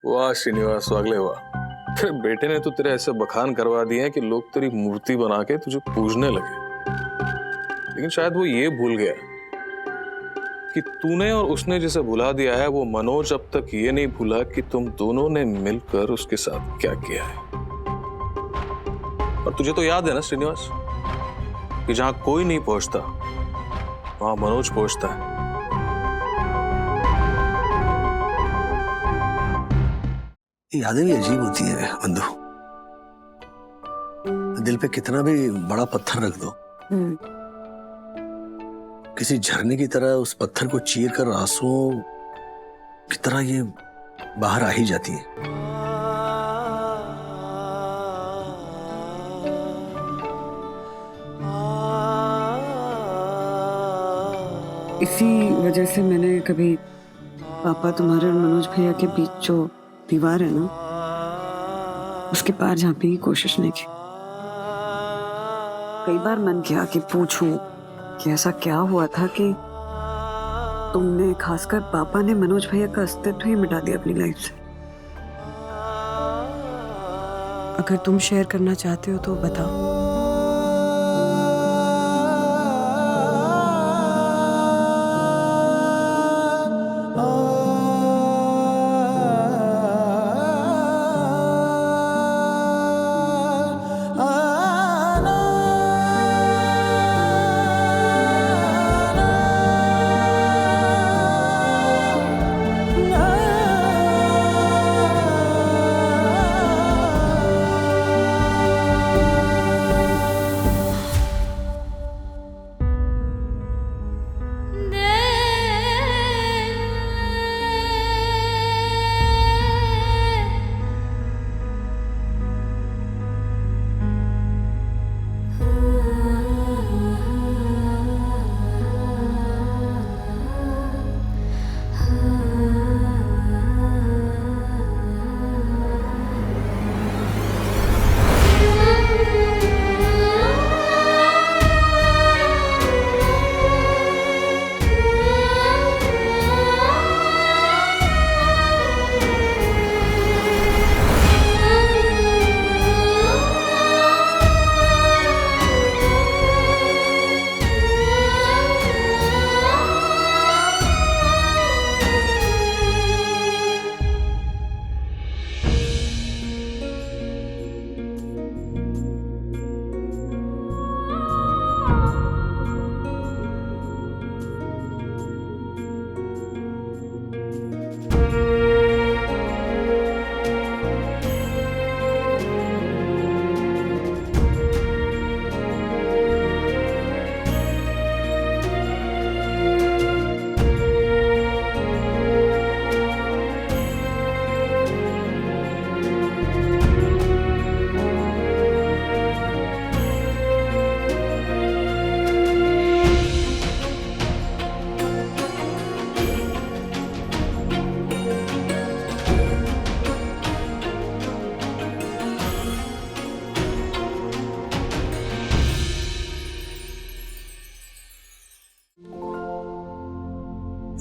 वाह श्रीनिवास, अगले वाह। तेरे बेटे ने तो तेरे ऐसे बखान करवा दिए हैं कि लोग तेरी मूर्ति बना के तुझे पूजने लगे। लेकिन शायद वो ये भूल गया कि तूने और उसने जिसे भुला दिया है, वो मनोज अब तक ये नहीं भूला कि तुम दोनों ने मिलकर उसके साथ क्या किया है। और तुझे तो याद है ना श्रीनिवास, कि जहां कोई नहीं पहुंचता वहां मनोज पहुंचता है। यादें भी अजीब होती हैं बंधु। दिल पे कितना भी बड़ा पत्थर रख दो, किसी झरने की तरह उस पत्थर को चीर कर आंसुओं की तरह ये बाहर आ ही जाती है। इसी वजह से मैंने कभी पापा तुम्हारे और मनोज भैया के बीच जो दीवार है ना, उसके पार झांकने की कोशिश नहीं की। कई बार मन किया कि पूछूं कि ऐसा क्या हुआ था कि तुमने, खासकर पापा ने, मनोज भैया का अस्तित्व ही मिटा दिया अपनी लाइफ से। अगर तुम शेयर करना चाहते हो तो बताओ।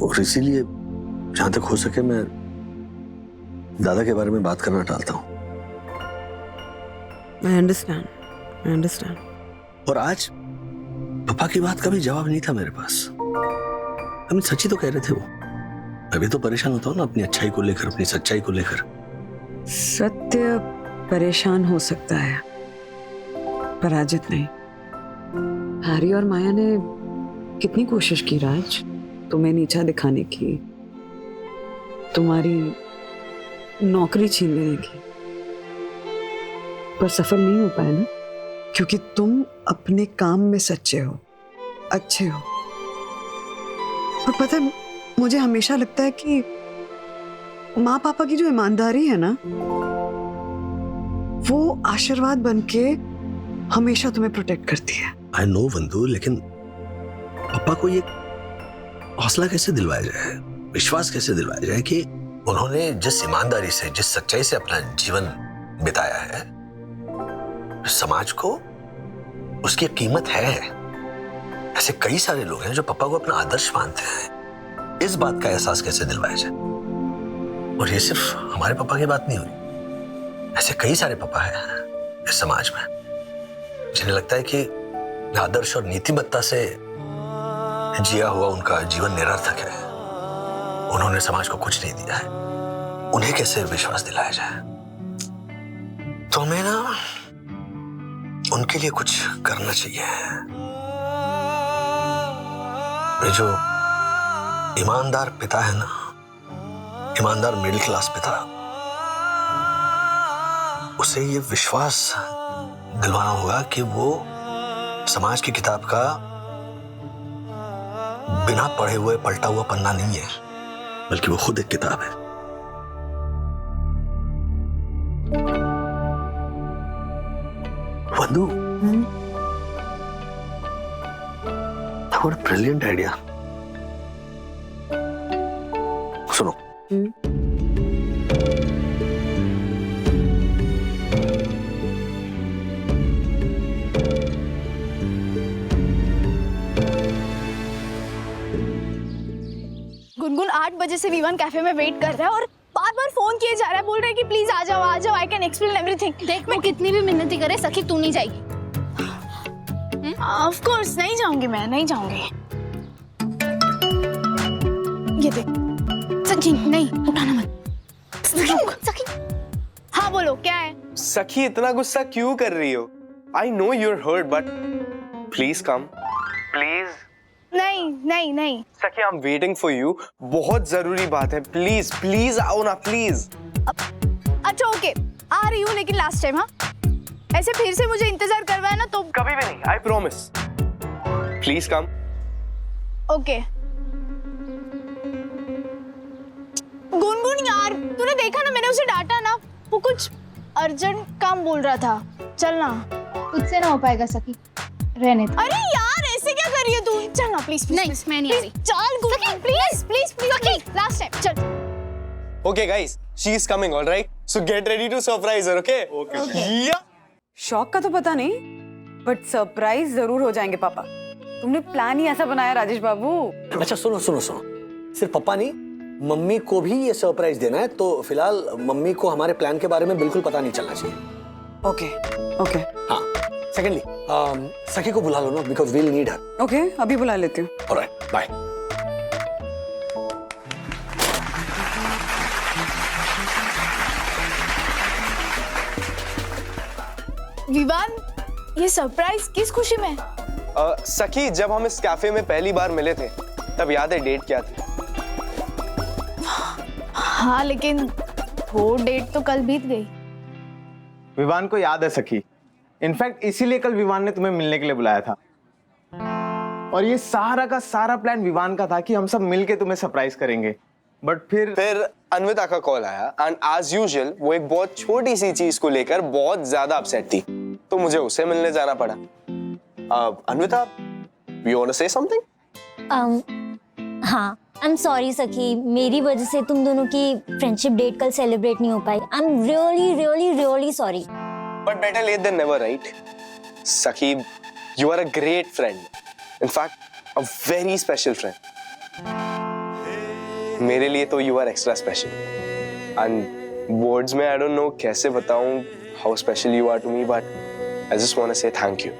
और इसीलिए जहां तक हो सके मैं दादा के बारे में बात करना टालता हूं। I understand. और आज पापा की बात का भी जवाब नहीं था मेरे पास। हम सच्ची तो कह रहे थे वो। मैं भी तो परेशान होता हूं ना, अपनी अच्छाई को लेकर, अपनी सच्चाई को लेकर। सत्य परेशान हो सकता है, पराजित नहीं। हैरी और माया ने कितनी कोशिश की राज, तुम्हें नीचा दिखाने की, तुम्हारी नौकरी छीन लेने की, पर सफल नहीं हो पाए ना, क्योंकि तुम अपने काम में सच्चे हो, अच्छे हो। और पता है, मुझे हमेशा लगता है कि माँ पापा की जो ईमानदारी है ना, वो आशीर्वाद बनके हमेशा तुम्हें प्रोटेक्ट करती है। आई नो बंधु, लेकिन पापा को ये हौसला कैसे दिलवाया जाए, विश्वास कैसे दिलवाया जाए कि उन्होंने जिस ईमानदारी से, जिस सच्चाई से अपना जीवन बिताया है, समाज को उसकी कीमत है। ऐसे कई सारे लोग हैं जो पापा को अपना आदर्श मानते हैं। इस बात का एहसास कैसे दिलवाया जाए? और ये सिर्फ हमारे पापा की बात नहीं हुई, ऐसे कई सारे पापा हैं इस समाज में जिन्हें लगता है कि आदर्श और नीतिमत्ता से जिया हुआ उनका जीवन निरर्थक है, उन्होंने समाज को कुछ नहीं दिया है, उन्हें कैसे विश्वास दिलाया जाए। तो हमें ना उनके लिए कुछ करना चाहिए। ये जो ईमानदार पिता है ना, ईमानदार मिडिल क्लास पिता, उसे ये विश्वास दिलवाना होगा कि वो समाज की किताब का बिना पढ़े हुए पलटा हुआ पन्ना नहीं है, बल्कि वो खुद एक किताब है। वंदू, व्हाट अ ब्रिलियंट आइडिया। सुनो, गुनगुन 8 बजे से वीवन कैफे में वेट कर रहा है और बार बार फोन किए जा रहा है, बोल रहा है कि प्लीज आ जाओ, आई कैन एक्सप्लेन एवरीथिंग। देख, मैं कितनी भी मिन्नती करे सखी, तू नहीं जाएगी। ऑफ कोर्स नहीं जाऊंगी, मैं नहीं जाऊंगी। ये देख सखी नहीं, उठाना मत। सखी हाँ बोलो क्या है। सखी इतना गुस्सा क्यों कर रही हो? I know your hurt but please come please. नहीं नहीं नहीं Sakhi I am waiting for you, बहुत जरूरी बात है, प्लीज प्लीज आओ ना प्लीज। अच्छा ओके आ रही हूँ, लेकिन लास्ट टाइम हाँ ऐसे फिर से मुझे इंतजार करवाया ना तो कभी भी नहीं, I promise. Please come. Okay. Gungun यार तूने देखा ना, मैंने उसे डांटा ना, वो कुछ अर्जेंट काम बोल रहा था। चल ना। तुझसे ना हो पाएगा सखी, रहने दे। अरे यार ऐसे क्या कर रही है तू? चल ना प्लीज। नहीं, मैं नहीं आ रही। चल Gungun please please please last time चल। Okay guys, she is coming, alright? So get ready to surprise her, okay? Okay. शौक का तो पता नहीं, बट सरप्राइज जरूर हो जाएंगे पापा। तुमने प्लान ही ऐसा बनाया राजेश बाबू। अच्छा सुनो सुनो सुनो, सिर्फ पापा नहीं, मम्मी को भी ये सरप्राइज देना है, तो फिलहाल मम्मी को हमारे प्लान के बारे में बिल्कुल पता नहीं चलना चाहिए। ओके ओके हाँ, सेकेंडली सखी को बुला लो ना, because we'll need her. Okay, अभी बुला लेती हूँ। Alright, bye. विवान ये सरप्राइज किस खुशी में? सखी जब हम इस कैफे में पहली बार मिले थे तब याद है डेट क्या थी? हाँ लेकिन वो डेट तो कल बीत गई। विवान को याद है सखी, इनफैक्ट इसीलिए कल विवान ने तुम्हें मिलने के लिए बुलाया था। और ये सारा का सारा प्लान विवान का था कि हम सब मिलके तुम्हें सरप्राइज करेंगे, बट फिर अन्विता का कॉल आया एंड एज यूजुअल वो एक बहुत छोटी सी चीज को लेकर बहुत ज्यादा अपसेट थी, तो मुझे उसे मिलने जाना पड़ा। Anvita, you want to say something? हाँ, आई एम सॉरी सखी, मेरी वजह से तुम दोनों की फ्रेंडशिप डेट कल सेलिब्रेट नहीं हो पाई। I am really really really sorry. But better late than never, right? Sakhi, you are a great friend, in fact a very special friend. मेरे लिए तो you are extra special and words में I don't know कैसे बताऊं how special you are to me, but I just want to say thank you.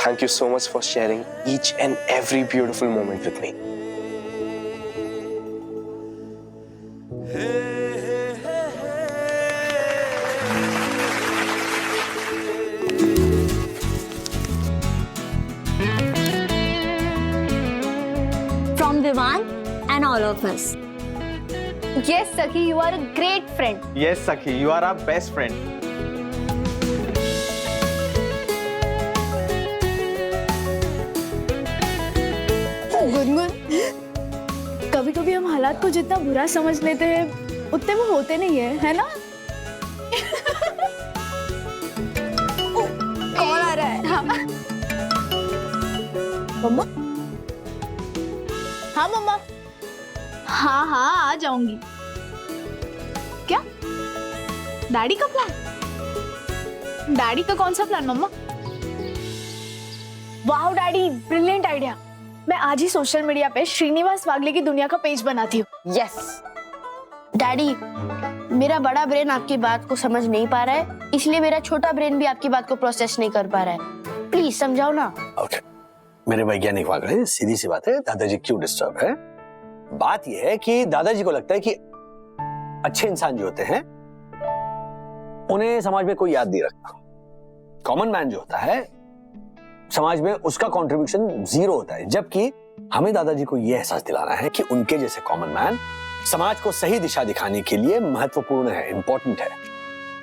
Thank you so much for sharing each and every beautiful moment with me. From Vivan and all of us. Yes Sakhi, you are a great friend. yes सखी, you are our best friend. Gungun, कभी कभी हम हालात को जितना बुरा समझ लेते हैं उतने वो होते नहीं है ना? कॉल आ रहा है। हाँ मम्मा। हाँ मम्मा। हाँ हाँ आ जाऊंगी। क्या डैडी का प्लान? डैडी का कौन सा प्लान मम्मा? वाह डैडी, ब्रिलियंट आइडिया। मैं आज ही सोशल मीडिया पे श्रीनिवास वागले की दुनिया का पेज बनाती हूँ। यस, डैडी, मेरा बड़ा ब्रेन आपकी बात को समझ नहीं पा रहा है, इसलिए मेरा छोटा ब्रेन भी आपकी बात को प्रोसेस नहीं कर पा रहा है। प्लीज समझाओ ना। ओके, मेरे वैज्ञानिक वाग रहे, सीधी सी बात है, दादाजी क्यों डिस्टर्ब है? बात यह है कि दादाजी को लगता है कि अच्छे इंसान जो होते हैं उन्हें समाज में कोई याद नहीं रखता। कॉमन मैन जो होता है समाज में उसका कंट्रीब्यूशन 0 होता है, जबकि हमें दादाजी को यह एहसास दिलाना है कि उनके जैसे कॉमन मैन समाज को सही दिशा दिखाने के लिए महत्वपूर्ण है, इंपॉर्टेंट है।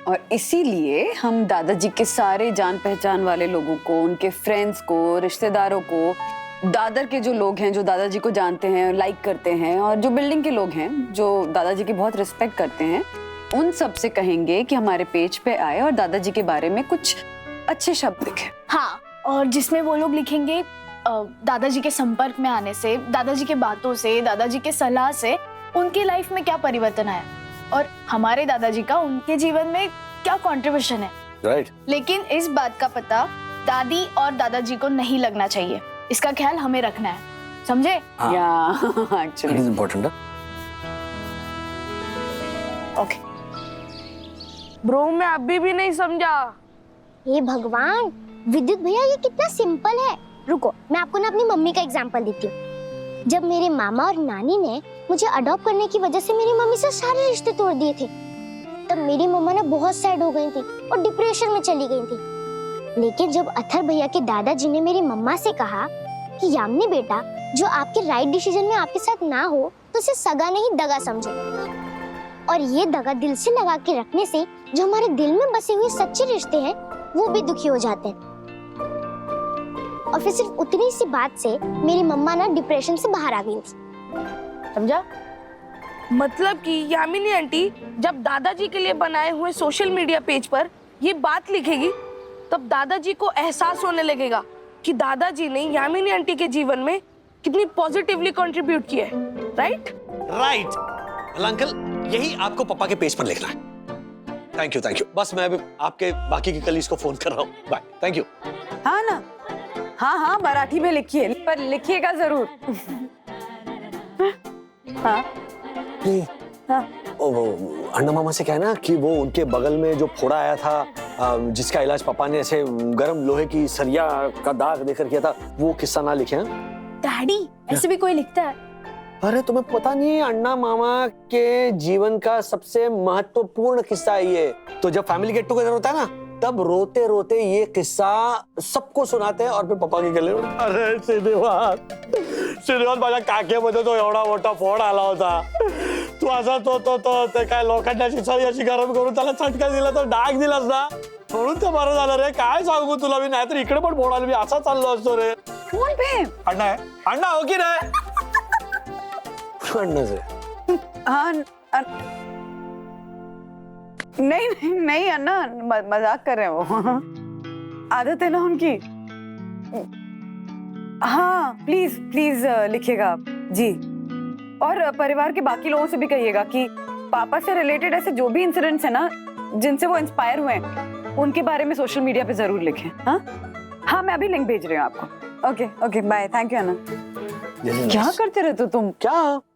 और इसीलिए हम दादाजी के सारे जान पहचान वाले लोगों को, उनके फ्रेंड्स को, रिश्तेदारों को, दादर के जो लोग हैं जो दादाजी को जानते हैं, लाइक करते हैं, और जो बिल्डिंग के लोग हैं जो दादाजी की बहुत रिस्पेक्ट करते हैं, उन सब से कहेंगे कि हमारे पेज पे आए और दादाजी के बारे में कुछ अच्छे शब्द लिखें। हाँ, और जिसमें वो लोग लिखेंगे दादाजी के संपर्क में आने से, दादाजी के बातों से, दादाजी के सलाह से उनकी लाइफ में क्या परिवर्तन आया और हमारे दादाजी का उनके जीवन में क्या कंट्रीब्यूशन है। राइट। लेकिन इस बात का पता दादी और दादाजी को नहीं लगना चाहिए, इसका ख्याल हमें रखना है, समझे? या एक्चुअली इंपॉर्टेंट है। ओके ब्रो, मैं अभी भी नहीं समझा। हे भगवान, विद्युत भैया ये कितना सिंपल है। रुको, मैं आपको ना अपनी मम्मी का एग्जांपल देती हूँ। जब मेरे मामा और नानी ने मुझे अडॉप्ट करने की वजह से मेरी मम्मी से सारे रिश्ते तोड़ दिए थे, तब मेरी मम्मा ना बहुत सैड हो गई थी और डिप्रेशन में चली गई थी। लेकिन जब अथर भैया के दादाजी ने मेरी मम्मा से कहा कि यामिनी बेटा, जो आपके राइट डिसीजन में आपके साथ ना हो तो उसे सगा नहीं दगा समझो, और ये दगा दिल से लगा के रखने से जो हमारे दिल में बसे हुए सच्चे रिश्ते हैं वो भी दुखी हो जाते हैं। और फिर सिर्फ उतनी सी बात से मेरी मम्मा ना डिप्रेशन से बाहर आ गई थी, समझा? मतलब कि यामिनी आंटी जब दादाजी के लिए बनाए हुए सोशल मीडिया पेज पर ये बात लिखेगी, तब दादाजी को एहसास होने लगेगा कि दादाजी ने यामिनी आंटी के जीवन में कितनी पॉजिटिवली कंट्रीब्यूट किया है। राइट राइट अंकल, यही आपको पापा के पेज पर लिखना है। Thank you, thank you. बस मैं अभी आपके बाकी के कलीग्स को फोन कर रहा हूँ। Bye, thank you. हाँ ना, हाँ हाँ मराठी में लिखिए, पर लिखिएगा जरूर। हाँ हाँ। वो अन्ना मामा से कहना कि वो उनके बगल में जो फोड़ा आया था, जिसका इलाज पापा ने ऐसे गर्म लोहे की सरिया का दाग देकर किया था, वो किस्सा ना लिखे। डैडी, ऐसे भी कोई लिखता है? अरे तुम्हें पता नहीं है, अन्ना मामा के जीवन का सबसे महत्वपूर्ण किस्सा है ये। तो जब फैमिली गेट टुगेदर होता है ना, तब रोते रोते ये किस्सा सबको सुनाते हैं और फिर पापा के गले में, अरे श्रीनिवास माझ्या काकेमध्ये तो एवढा मोठा फोड आला होता, तू असा तो ते काय लोखंडाची सळी अशी गरम करून त्याला चटका दिला तर डाग दिलास ना, म्हणून ते बरं झालं रे। काय सांगू तुला मी, नाहीतर इकडे पण फोड आला, मी असा चाललो असतो रे। फोन पे अण्णा है, अण्णा हो की रे? अण्णा से नहीं अन्ना, मजाक कर रहे हैं वो। आदत है ना उनकी। हाँ प्लीज प्लीज लिखिएगा आप जी, और परिवार के बाकी लोगों से भी कहिएगा कि पापा से रिलेटेड ऐसे जो भी इंसिडेंट्स है ना जिनसे वो इंस्पायर हुए हैं, उनके बारे में सोशल मीडिया पे जरूर लिखें। हाँ हाँ, मैं अभी लिंक भेज रही हूँ आपको। Okay okay, bye, thank you अन्ना। क्या करते रहते हो तुम?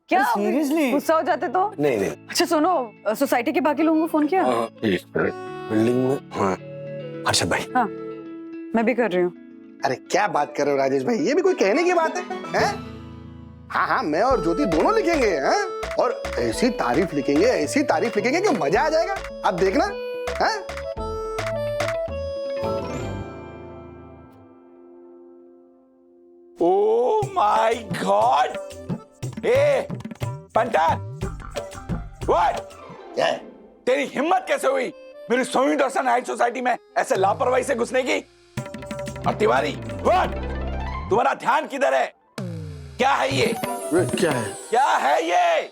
क्या सीरियसली गुस्सा हो जाते तो? नहीं। अच्छा सुनो, सोसाइटी के बाकी लोगों को फोन किया? बिल्डिंग में। हाँ हर्षद भाई। हाँ मैं भी कर रही हूँ। अरे क्या बात कर रहे हो राजेश भाई, ये भी कोई कहने की बात है? हाँ हाँ, मैं और ज्योति दोनों लिखेंगे हैं, और ऐसी तारीफ लिखेंगे कि मजा आ जाएगा। आप देखना। हैं? Oh my god! ए पंटा, व्हाट? तेरी हिम्मत कैसे हुई मेरी सोनी दर्शन हाइट सोसाइटी में ऐसे लापरवाही से घुसने की? और तिवारी, व्हाट? तुम्हारा ध्यान किधर है? क्या है ये? क्या है ये?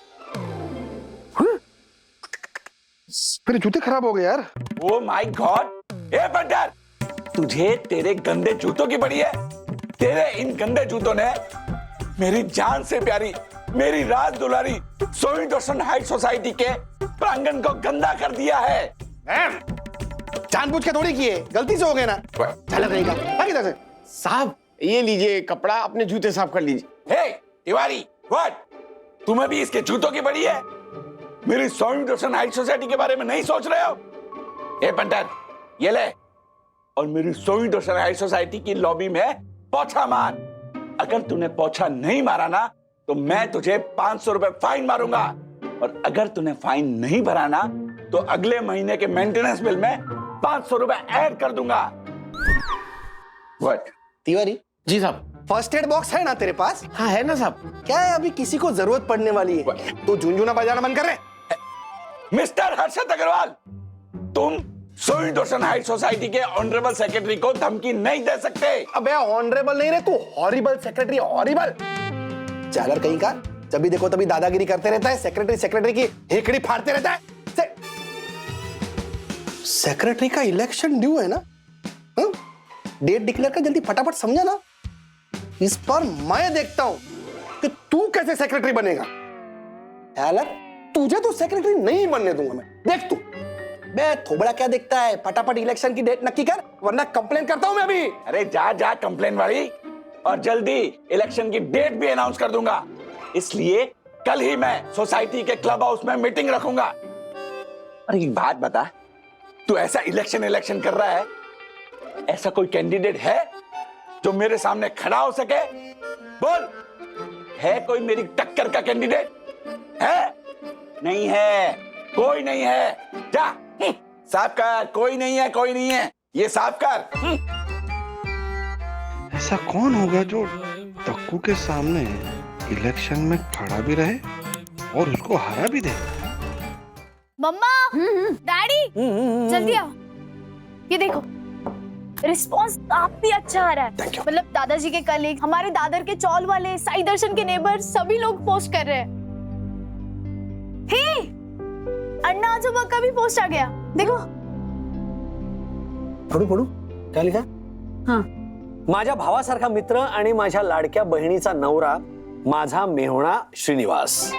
मेरे जूते खराब हो गए यार। ओह माय गॉड! ए पंटर, तुझे तेरे गंदे जूतों की पड़ी है। तेरे इन गंदे जूतों ने मेरी जान से प्यारी, मेरी राज दुलारी सोनी दर्शन हाइट सोसाइटी के प्रांगण को गंदा कर दिया है। जानबूझ के थोड़ी किए, गलती से हो गए ना। चला रहेगा इधर से। साहब ये लीजिए कपड़ा, अपने जूते साफ कर लीजिए। हे तिवारी, व्हाट? तुम्हें भी इसके जूतों की पड़ी है? मेरी 100% हाई सोसाइटी के बारे में नहीं सोच रहे हो? ए पंटर, ये ले और मेरी 100% हाई सोसाइटी की लॉबी में पोछा मार। अगर तूने पोछा नहीं मारा ना तो मैं तुझे 500 रुपए फाइन मारूंगा, और अगर तूने फाइन नहीं भरा ना तो अगले महीने के मेंटेनेंस बिल में 500 रुपए ऐड कर दूंगा। व्हाट? तिवारी जी साहब। फर्स्ट एड बॉक्स है ना तेरे पास? हाँ है ना साहब। क्या है, अभी किसी को जरूरत पड़ने वाली है तो झुंझुना बजाना बंद कर रहे। मिस्टर हर्षद अग्रवाल, तुम 100% हाई सोसाइटी के ऑनरेबल सेक्रेटरी को धमकी नहीं दे सकते। अबे ऑनरेबल नहीं रे तू, हॉरिबल सेक्रेटरी, हॉरिबल चालर कहीं का। जब भी देखो तभी दादागिरी करते रहता है, सेक्रेटरी की हेकड़ी फाड़ते रहता है। सेक्रेटरी का इलेक्शन ड्यू है ना, डेट डिक्लेयर कर जल्दी फटाफट, समझा ना। इस पर मैं देखता हूं कि तू कैसे सेक्रेटरी बनेगा। चालर तुझे तो सेक्रेटरी नहीं बनने दूंगा मैं, देख तू। बे थोबड़ा क्या देखता है, फटाफट इलेक्शन की डेट नक्की कर वरना कंप्लेन करता हूं मैं अभी। अरे जा जा कंप्लेन वाली, और जल्दी इलेक्शन की डेट भी अनाउंस कर दूंगा। इसलिए कल ही मैं सोसाइटी के क्लब हाउस में मीटिंग रखूंगा। और एक बात बता, तू ऐसा इलेक्शन कर रहा है, ऐसा कोई कैंडिडेट है जो मेरे सामने खड़ा हो सके? बोल, है कोई मेरी टक्कर का कैंडिडेट? है? नहीं है, कोई नहीं है। जा साफ कर, कोई नहीं है, कोई नहीं है, ये साफ कर। ऐसा कौन होगा जो तक्कू के सामने इलेक्शन में खड़ा भी रहे और उसको हरा भी दे? मम्मा, डैडी, जल्दी आओ। ये देखो, रिस्पॉन्स काफी अच्छा आ रहा है। मतलब दादाजी के कलीग, हमारे दादर के चौल वाले, साई दर्शन के नेबर, सभी लोग पोस्ट कर रहे हैं। हे, अन्ना आजोबा का भी पोस्ट आ गया, देखो। पढू काय लिखा? हाँ, माझ्या भावासारखा मित्र आणि माझ्या लाडक्या बहिणीचा नवरा माझा मेहुणा श्रीनिवास.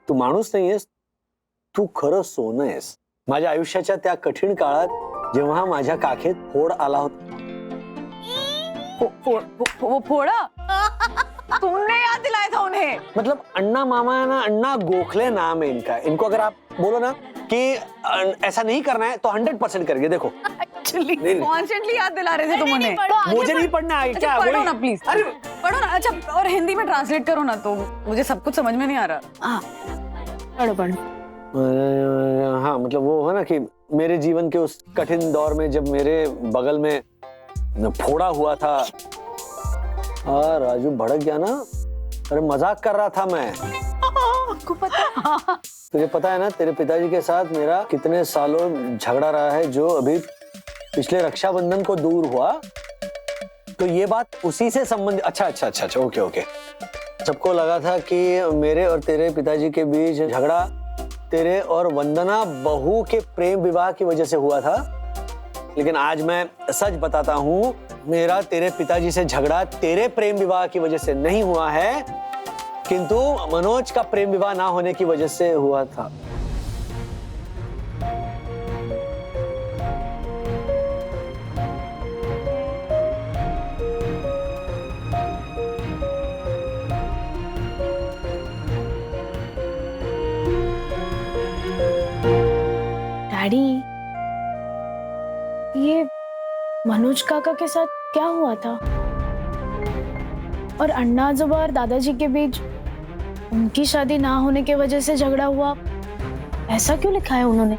तू माणूस नाहीयेस, तू खरं सोनं आहेस. माझ्या आयुष्याच्या त्या कठीण काळात जेव्हा माझ्या काखेत फोड आला होता. वो फोड़ा? तुमने याद दिलाया था उन्हें? मतलब अन्ना मामा है ना, अन्ना गोखले नाम है इनका. इनको अगर आप बोलो ना कि ऐसा नहीं करना है तो 100% करेंगे. देखो एक्चुअली कॉन्स्टेंटली याद दिला रहे थे तुम उन्हें. मुझे नहीं पढ़ना है. क्या पढ़ो ना प्लीज. अरे पढ़ो ना. अच्छा, और हिंदी में ट्रांसलेट करो ना, तो मुझे सब कुछ समझ में नहीं आ रहा. पढ़ो. हाँ, मतलब वो है ना कि मेरे जीवन के उस कठिन दौर में जब मेरे बगल में फोड़ा हुआ था. राजू भड़क गया ना. अरे मजाक कर रहा था मैं. आपको पता? तुझे पता है ना तेरे पिताजी के साथ मेरा कितने सालों झगड़ा रहा है, जो अभी पिछले रक्षाबंधन को दूर हुआ. तो ये बात उसी से संबंधित. अच्छा, ओके. सबको लगा था कि मेरे और तेरे पिताजी के बीच झगड़ा तेरे और वंदना बहू के प्रेम विवाह की वजह से हुआ था. लेकिन आज मैं सच बताता हूँ, मेरा तेरे पिताजी से झगड़ा तेरे प्रेम विवाह की वजह से नहीं हुआ है, किंतु मनोज का प्रेम विवाह ना होने की वजह से हुआ था. डैडी, ये मनोज काका के साथ क्या हुआ था? और अन्ना आजोबा और दादाजी के बीच उनकी शादी ना होने की वजह से झगड़ा हुआ, ऐसा क्यों लिखा है उन्होंने?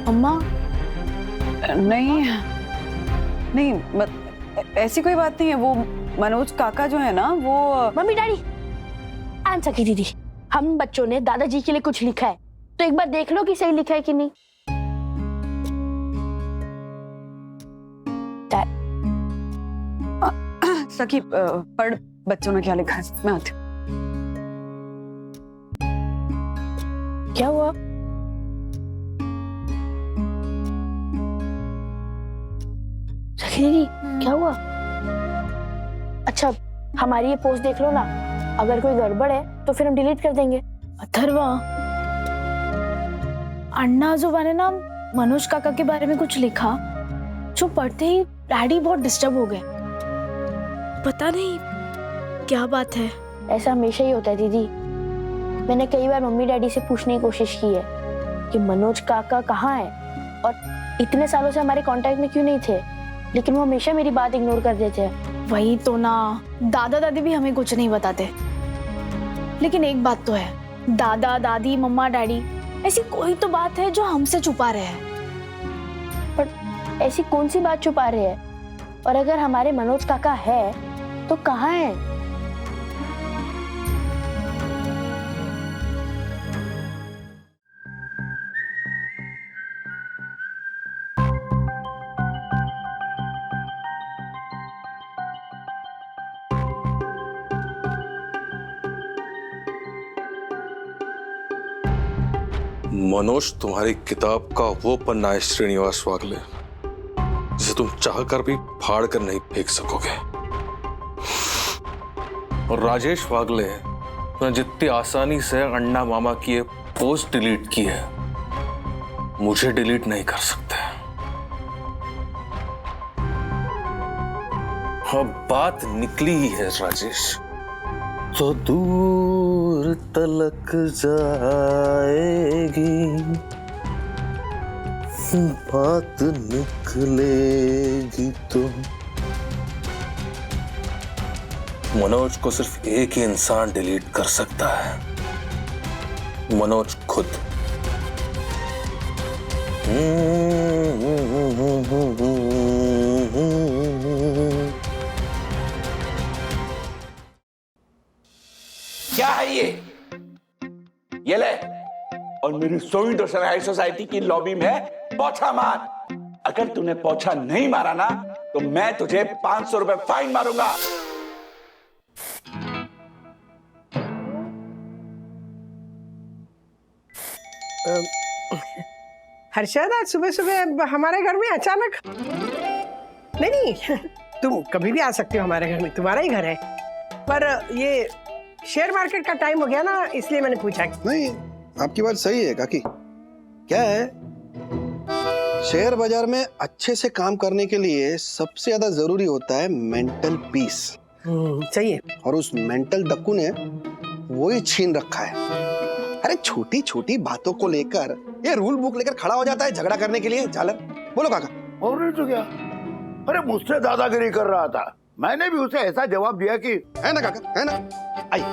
अम्मा? नहीं, ऐसी कोई बात नहीं है. वो मनोज काका जो है ना, वो मम्मी डैडी, आंसर की दीदी, हम बच्चों ने दादाजी के लिए कुछ लिखा है, तो एक बार देख लो कि सही लिखा है कि नहीं. सखी पढ़ बच्चों ने क्या लिखा है. मैं आती हूँ. क्या हुआ? सखी दीदी, क्या हुआ? अच्छा, हमारी ये पोस्ट देख लो ना, अगर कोई गड़बड़ है तो फिर हम डिलीट कर देंगे. अथर्वा, अन्ना आजोबा ने ना मनोज काका के बारे में कुछ लिखा, जो पढ़ते ही डैडी बहुत डिस्टर्ब हो गए. पता नहीं क्या बात है. ऐसा हमेशा ही होता है दीदी। मैंने कई बार मम्मी डैडी से पूछने की कोशिश की है कि मनोज काका कहाँ है और इतने सालों से हमारे कांटेक्ट में क्यों नहीं थे, लेकिन वो हमेशा मेरी बात इग्नोर कर देते हैं। वही तो ना, दादा दादी भी हमें कुछ नहीं बताते। लेकिन एक बात तो है, दादा दादी मम्मा डैडी ऐसी कोई तो बात है जो हमसे छुपा रहे हैं। पर ऐसी कौन सी बात छुपा रहे हैं? और अगर हमारे मनोज काका है तो कहाँ है? मनोज, तुम्हारी किताब का वो पन्ना है श्रीनिवास वागले जिसे तुम चाहकर भी फाड़ कर नहीं फेंक सकोगे। और राजेश वागले ने जितनी आसानी से अण्णा मामा की ये पोस्ट डिलीट की है, मुझे डिलीट नहीं कर सकते। अब बात निकली ही है राजेश, तो दूर तलक जाएगी, बात निकलेगी तो। मनोज को सिर्फ एक ही इंसान डिलीट कर सकता है, मनोज खुद। क्या है ये ले, और मेरी सोई डोसन हाई सोसाइटी की लॉबी में पोछा मार। अगर तूने पोछा नहीं मारा ना तो मैं तुझे 500 रुपए फाइन मारूंगा। हर्षद, आज सुबह सुबह हमारे घर में अचानक? नहीं तुम कभी भी आ सकते हो हमारे घर में, तुम्हारा ही घर है। पर ये शेयर मार्केट का टाइम हो गया ना, इसलिए मैंने पूछा। नहीं, आपकी बात सही है काकी। क्या है, शेयर बाजार में अच्छे से काम करने के लिए सबसे ज्यादा जरूरी होता है मेंटल पीस। सही है। और उस मेंटल दक्कू ने वही छीन रखा है। अरे छोटी छोटी बातों को लेकर ये रूल बुक लेकर खड़ा हो जाता है झगड़ा करने के लिए। झालर, बोलो काका। और नहीं तो क्या, अरे मुझसे दादागिरी कर रहा था, मैंने भी उसे ऐसा जवाब दिया कि है ना काका, है ना। आइए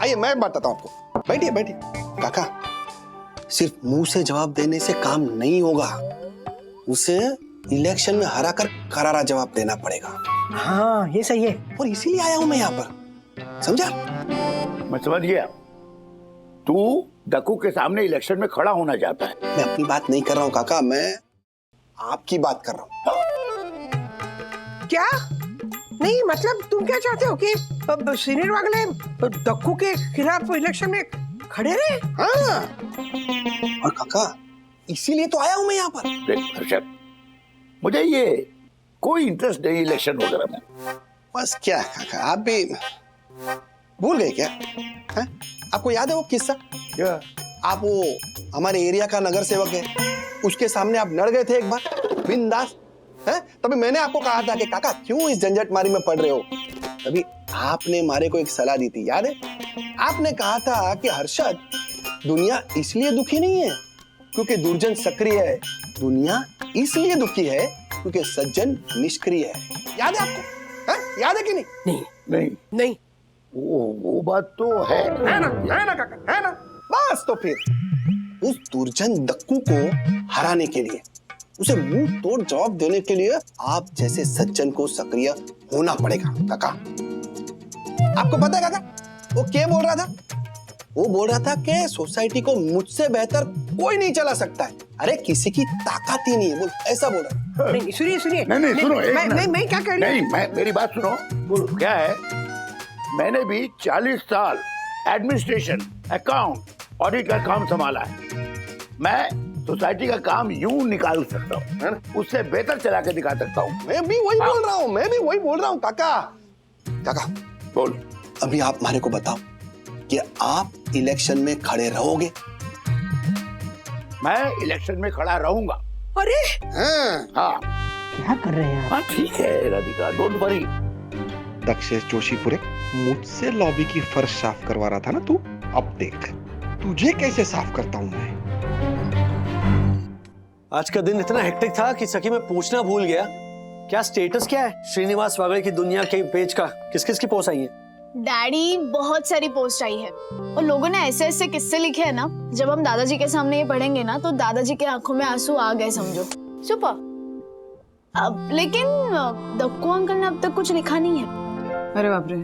आइए, मैं बताता हूँ आपको। बैठिए बैठिए। काका, सिर्फ मुंह से जवाब देने से काम नहीं होगा, उसे इलेक्शन में हराकर करारा जवाब देना पड़ेगा। हाँ ये सही है। और इसीलिए आया हूं मैं यहाँ पर, समझा? मैं समझ गया, तू दक्कू के सामने इलेक्शन में खड़ा होना चाहता है। मैं अपनी बात नहीं कर रहा हूँ काका, मैं आपकी बात कर रहा हूँ। क्या? नहीं मतलब तुम क्या चाहते हो कि सीनियर वागले दक्कू के खिलाफ इलेक्शन में खड़े रहे? हाँ। और काका, इसीलिए तो आया हूं मैं यहाँ पर। देख हर्षद, मुझे ये कोई इंटरेस्ट नहीं इलेक्शन वगैरह में। बस क्या काका, आप भी भूल गए क्या? है? आपको याद है वो किस्सा? क्या? आप वो हमारे एरिया का नगर सेवक है, उसके सामने आप लड़ गए थे एक बार बिंदास, है? तभी मैंने आपको कहा था कि काका क्यों इस झंझट मारी में पड़ रहे हो। तभी आपने मारे को एक सलाह दी थी, याद है? आपने कहा था कि हर्षद, दुनिया इसलिए दुखी नहीं है क्योंकि दुर्जन सक्रिय है, दुनिया इसलिए दुखी है क्योंकि सज्जन निष्क्रिय है। याद है आपको? है? याद है कि नहीं? नहीं नहीं नहीं, वो बात तो है ना काका, है ना। बस तो फिर उस दुर्जन दक्कू को हराने के लिए, उसे मुंह तोड़ जवाब देने के लिए आप जैसे सज्जन को सक्रिय होना पड़ेगा काका। आपको पता है काका वो क्या बोल रहा था? वो बोल रहा था कि सोसाइटी को मुझसे बेहतर कोई नहीं चला सकता है। अरे किसी की ताकत ही नहीं है, बोल, ऐसा बोल रहा। नहीं सुनिए सुनिए। नहीं सुनो, मैं क्या कह रही हूँ? मेरी बात सुनो। बोलो क्या है, मैंने भी 40 साल एडमिनिस्ट्रेशन, अकाउंट, ऑडिट का काम संभाला है। मैं सोसाइटी का काम यूं निकाल सकता हूँ, उससे बेहतर चला के दिखा सकता हूँ। मैं भी वही बोल रहा हूँ काका। काका बोल, अभी आप हमारे को बताओ कि आप इलेक्शन में खड़े रहोगे? मैं इलेक्शन में खड़ा रहूंगा। अरे हाँ, क्या कर रहे हैं आप? हाँ ठीक है राधिका, डोंट वरी। दक्ष जोशीपुरे मुझसे लॉबी की फर्श साफ करवा रहा था ना तू, अब देख तुझे कैसे साफ करता हूं मैं। आज का दिन इतना हेक्टिक था कि सखी मैं पूछना भूल गया, क्या स्टेटस क्या है श्रीनिवास वागड़े की दुनिया के पेज का? किस किस की पोस्ट आई है? डैडी बहुत सारी पोस्ट आई है और लोगों ने ऐसे ऐसे किस्से लिखे हैं ना, जब हम दादाजी के सामने ये पढ़ेंगे ना तो दादाजी के आंखों में आंसू आ गए समझो। सुपर। अब लेकिन दक्कू अंकल ने अब तक कुछ लिखा नहीं है। अरे बाप रे,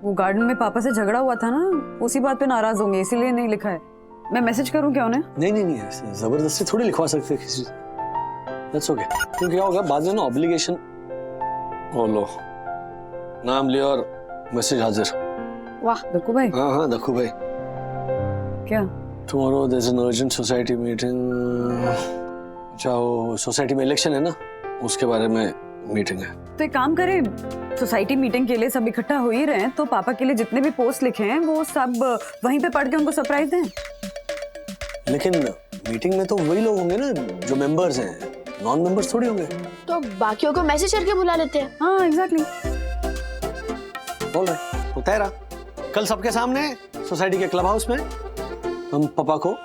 वो गार्डन में पापा से झगड़ा हुआ था ना, उसी बात पे नाराज होंगे इसीलिए नहीं लिखा है। मैं मैसेज करूं क्या उन्हें? नहीं, जबरदस्ती थोड़ी लिखवा सकते किसी से। That's okay. क्योंकि क्या होगा बाद में ना ऑब्लिगेशन। ओ लो, नाम लिया और मैसेज हाजिर। वाह दक्कू भाई। हाँ दक्कू भाई। क्या? Tomorrow there is an urgent society meeting. अच्छा वो सोसाइटी में इलेक्शन है ना, उसके बारे में मीटिंग है। तो एक काम करें, सोसाइटी मीटिंग के लिए सब इकट्ठा हो ही रहे हैं तो पापा के लिए जितने भी पोस्ट लिखे हैं वो सब वहीं पे पढ़ के उनको सरप्राइज दें। लेकिन मीटिंग में तो वही लोग होंगे ना जो मेंबर्स हैं, नॉन मेंबर्स थोड़ी होंगे। तो बाकियों को मैसेज करके बुला लेते हैं। हाँ एग्जैक्टली। बोल रहे होता है रहा। कल सबके सामने सोसाइटी के क्लब हाउस में हम पापा को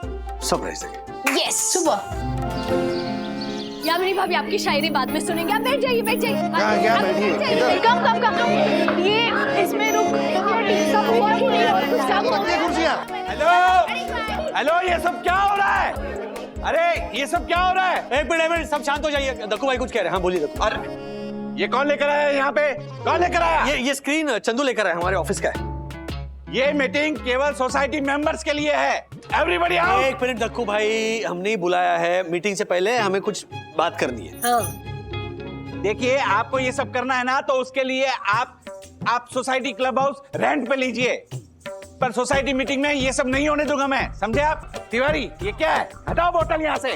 सरप्राइज देंगे। यस सुबह। या मेरी भाभी आपकी शायरी बाद में सुनेंगे। आप बैठ जाइए बैठ जाइए। क्या बैठिए? कम ये इसमें रुक। हेलो ये सब क्या हो रहा है? अरे ये सब क्या हो रहा है? एक मिनट सब शांत हो जाइए। दक्कू भाई कुछ कह रहे हैं। हाँ बोलिए दक्कू। अरे ये कौन लेकर आया है यहाँ पे? कौन लेकर आया? ये स्क्रीन चंदू लेकर आया, हमारे ऑफिस का है। ये मीटिंग केवल सोसाइटी मेंबर्स के लिए है। Everybody out. एक मिनट दक्कू भाई, हमने बुलाया है मीटिंग से पहले, हमें कुछ बात करनी है। देखिए आपको ये सब करना है ना तो उसके लिए आप सोसाइटी क्लब हाउस रेंट पे लीजिए, पर सोसाइटी मीटिंग में ये सब नहीं होने दूंगा मैं, समझे आप? तिवारी ये क्या है? हटाओ बोतल यहाँ से।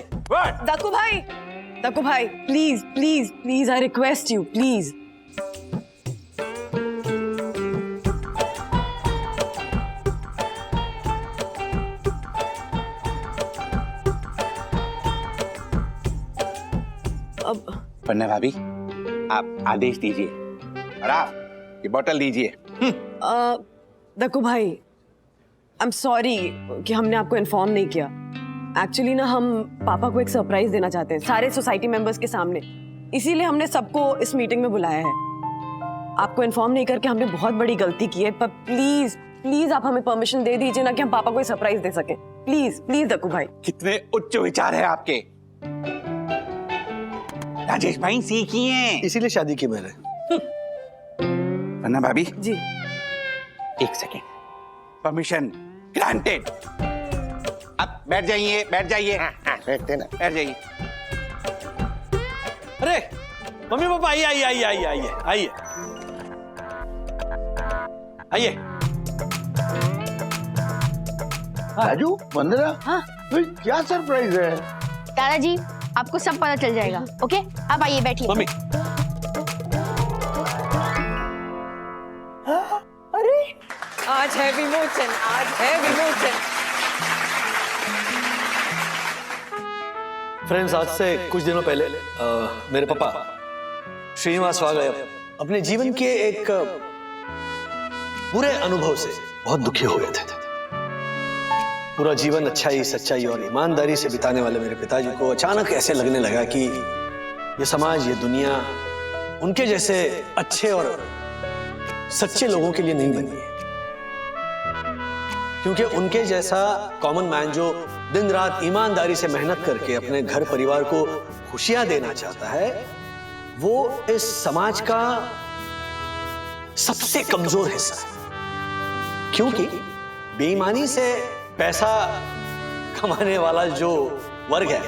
दक्कू भाई please please please I request you please. अब पन्ना भाभी आप आदेश दीजिए और आप ये बोतल दीजिए। दक्कू भाई आई एम सॉरी कि हमने आपको इन्फॉर्म नहीं किया। एक्चुअली ना हम पापा को एक सरप्राइज देना चाहते हैं सारे सोसाइटी मेंबर्स के सामने, इसीलिए हमने सबको इस मीटिंग में बुलाया है। आपको इन्फॉर्म नहीं करके हमने बहुत बड़ी गलती की है, पर प्लीज प्लीज आप हमें परमिशन दे दीजिए ना कि हम पापा को सरप्राइज दे सके। प्लीज प्लीज दक्कू भाई। कितने उच्च विचार है आपके राजेश भाई, सीखिए। इसीलिए शादी की मैंने। पन्ना भाभी जी एक सेकेंड, परमिशन ग्रांटेड। अब बैठ जाइए बैठ जाइए। बैठते ना। बैठ जाइए। अरे मम्मी पापा आइए आइए आइए आइए आइए आइए आइए। राजू वंदना, हाँ क्या सरप्राइज है? दादाजी आपको सब पता चल जाएगा। ओके आप आइए बैठिए। मम्मी अरे आज है विमोचन, आज है विमोचन। फ्रेंड्स, आज से कुछ दिनों पहले मेरे पापा श्रीनिवास वागड़े अपने जीवन के एक बुरे अनुभव से बहुत दुखी हो गए थे। पूरा जीवन अच्छाई सच्चाई और ईमानदारी से बिताने वाले मेरे पिताजी को अचानक ऐसे लगने लगा कि ये समाज, ये दुनिया उनके जैसे अच्छे और सच्चे लोगों के लिए नहीं बनी है। क्योंकि उनके जैसा कॉमन मैन जो दिन रात ईमानदारी से मेहनत करके अपने घर परिवार को खुशियां देना चाहता है, वो इस समाज का सबसे कमजोर हिस्सा है। क्योंकि बेईमानी से पैसा कमाने वाला जो वर्ग है,